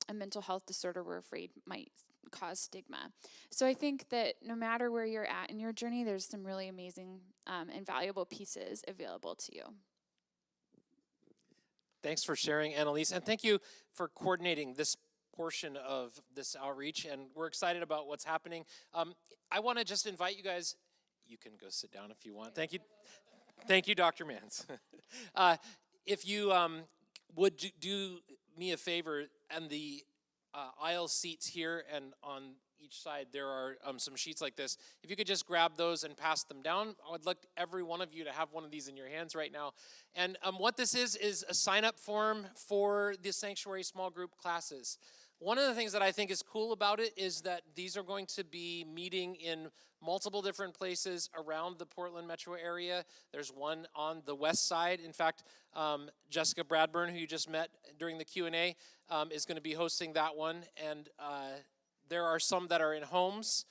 Speaker 5: a mental health disorder we're afraid might cause stigma. So I think that no matter where you're at in your journey, there's some really amazing and valuable pieces available to you.
Speaker 4: Thanks for sharing, Annalise, and thank you for coordinating this portion of this outreach, and we're excited about what's happening. I want to just invite you guys. You can go sit down if you want. Thank you, Dr. Mans. If you would do me a favor, and the aisle seats here and on each side there are some sheets like this. If you could just grab those and pass them down, I would like every one of you to have one of these in your hands right now. And what this is a sign-up form for the Sanctuary small group classes. One of the things that I think is cool about it is that these are going to be meeting in multiple different places around the Portland metro area. There's one on the west side. In fact, Jessica Bradburn, who you just met during the Q&A, is going to be hosting that one. And there are some that are in homes.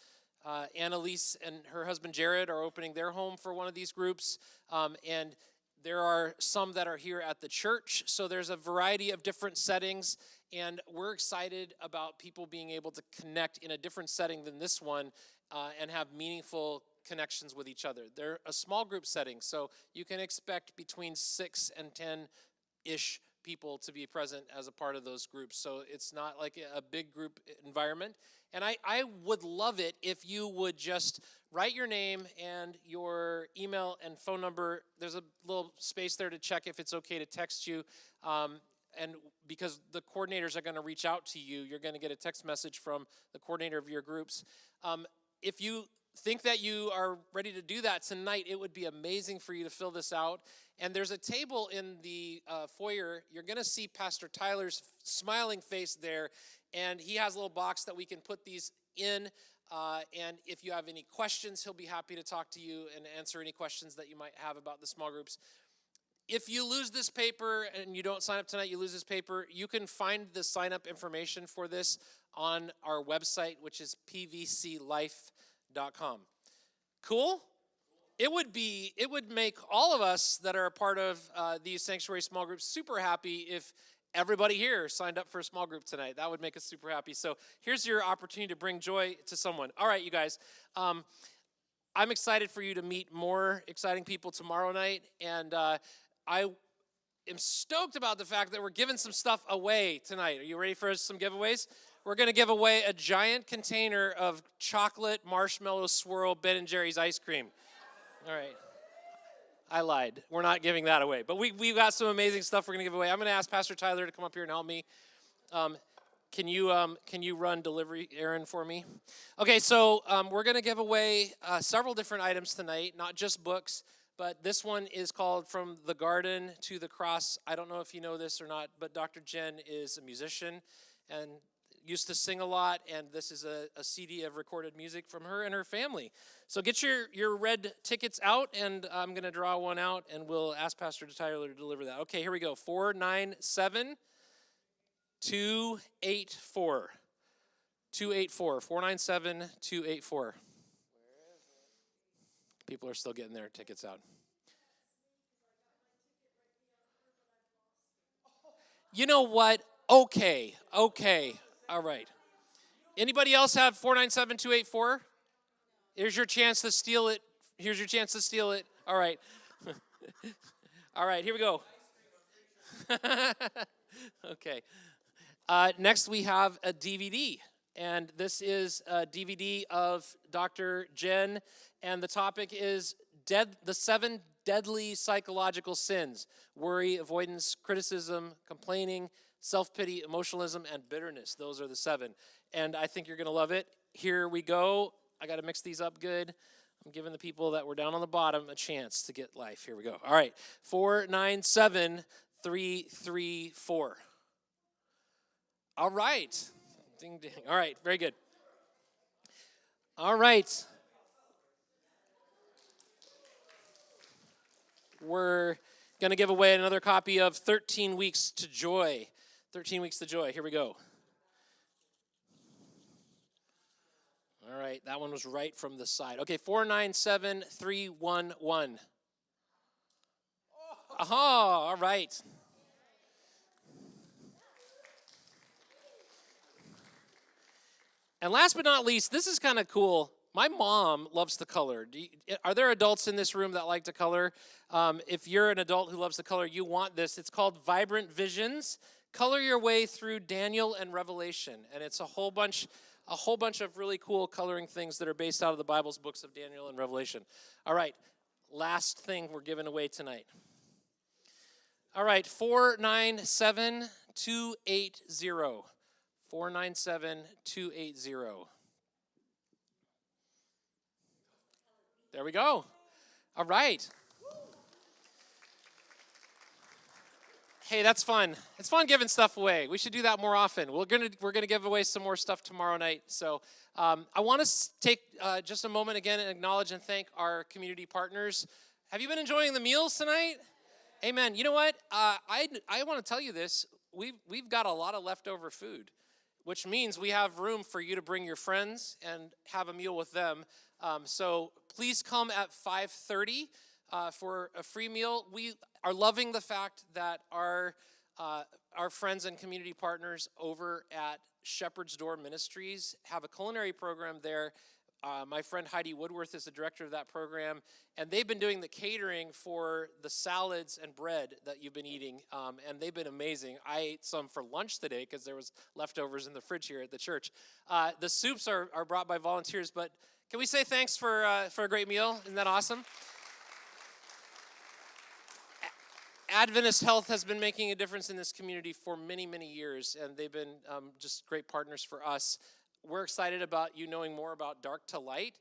Speaker 4: Annalise and her husband Jared are opening their home for one of these groups. And there are some that are here at the church. So there's a variety of different settings. And we're excited about people being able to connect in a different setting than this one and have meaningful connections with each other. They're a small group setting, so you can expect between 6 and 10-ish people to be present as a part of those groups. So it's not like a big group environment. And I would love it if you would just write your name and your email and phone number. There's a little space there to check if it's okay to text you. And because the coordinators are going to reach out to you, you're going to get a text message from the coordinator of your groups. If you think that you are ready to do that tonight, it would be amazing for you to fill this out. And there's a table in the foyer. You're going to see Pastor Tyler's smiling face there, and he has a little box that we can put these in. And if you have any questions, he'll be happy to talk to you and answer any questions that you might have about the small groups. If you lose this paper and you don't sign up tonight, you lose this paper, you can find the sign-up information for this on our website, which is pvclife.com. Cool? It would make all of us that are a part of these sanctuary small groups super happy if everybody here signed up for a small group tonight. That would make us super happy. So here's your opportunity to bring joy to someone. All right, you guys. I'm excited for you to meet more exciting people tomorrow night, and I am stoked about the fact that we're giving some stuff away tonight. Are you ready for some giveaways? We're going to give away a giant container of chocolate marshmallow swirl Ben & Jerry's ice cream. All right. I lied. We're not giving that away. But we've got some amazing stuff we're going to give away. I'm going to ask Pastor Tyler to come up here and help me. Can you run delivery errand for me? Okay, so we're going to give away several different items tonight, not just books. But this one is called From the Garden to the Cross. I don't know if you know this or not, but Dr. Jen is a musician and used to sing a lot, and this is a CD of recorded music from her and her family. So get your red tickets out, and I'm going to draw one out, and we'll ask Pastor Tyler to deliver that. Okay, here we go. 497-284. 284. 497-284. People are still getting their tickets out. You know what? Okay. All right. Anybody else have 497-284? Here's your chance to steal it. All right. All right, here we go. Okay. Next, we have a DVD. And this is a DVD of Dr. Jen, and the topic is the 7 deadly psychological sins: worry, avoidance, criticism, complaining, self-pity, emotionalism, and bitterness. Those are the 7. And I think you're going to love it. Here we go. I got to mix these up good. I'm giving the people that were down on the bottom a chance to get life. Here we go. All right. 497-334. All right. Ding, ding. All right, very good. All right. We're going to give away another copy of 13 Weeks to Joy. 13 Weeks to Joy. Here we go. All right, that one was right from the side. Okay, 497-311. Aha, all right. And last but not least, this is kind of cool. My mom loves to color. Are there adults in this room that like to color? If you're an adult who loves to color, you want this. It's called Vibrant Visions. color your way through Daniel and Revelation, and it's a whole bunch of really cool coloring things that are based out of the Bible's books of Daniel and Revelation. All right, last thing we're giving away tonight. All right, 497280. 497280. There we go. All right. Hey, that's fun. It's fun giving stuff away. We should do that more often. We're gonna give away some more stuff tomorrow night. So I want to take just a moment again and acknowledge and thank our community partners. Have you been enjoying the meals tonight? Amen. You know what? I want to tell you this. We've got a lot of leftover food, which means we have room for you to bring your friends and have a meal with them. So please come at 5:30 for a free meal. We are loving the fact that our friends and community partners over at Shepherd's Door Ministries have a culinary program there. My friend Heidi Woodworth is the director of that program, and they've been doing the catering for the salads and bread that you've been eating, and they've been amazing. I ate some for lunch today because there was leftovers in the fridge here at the church. The soups are brought by volunteers, but can we say thanks for a great meal? Isn't that awesome? Adventist Health has been making a difference in this community for many, many years, and they've been just great partners for us. We're excited about you knowing more about Dark to Light.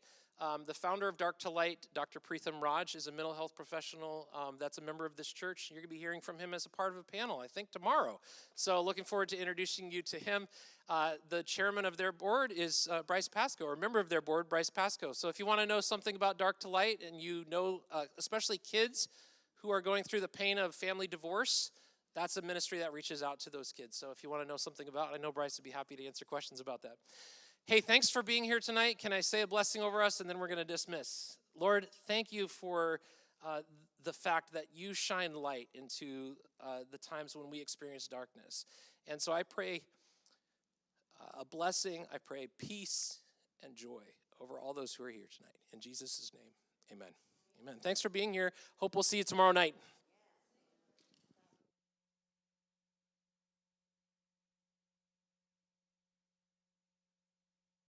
Speaker 4: The founder of Dark to Light, Dr. Preetham Raj, is a mental health professional that's a member of this church. You're going to be hearing from him as a part of a panel, I think, tomorrow. So looking forward to introducing you to him. The chairman of their board is Bryce Pascoe, or a member of their board, Bryce Pascoe. So if you want to know something about Dark to Light, and you know especially kids who are going through the pain of family divorce, that's a ministry that reaches out to those kids. So if you want to know something about it, I know Bryce would be happy to answer questions about that. Hey, thanks for being here tonight. Can I say a blessing over us, and then we're going to dismiss. Lord, thank you for the fact that you shine light into the times when we experience darkness. And so I pray a blessing, I pray peace and joy over all those who are here tonight. In Jesus' name, amen. Amen. Thanks for being here. Hope we'll see you tomorrow night.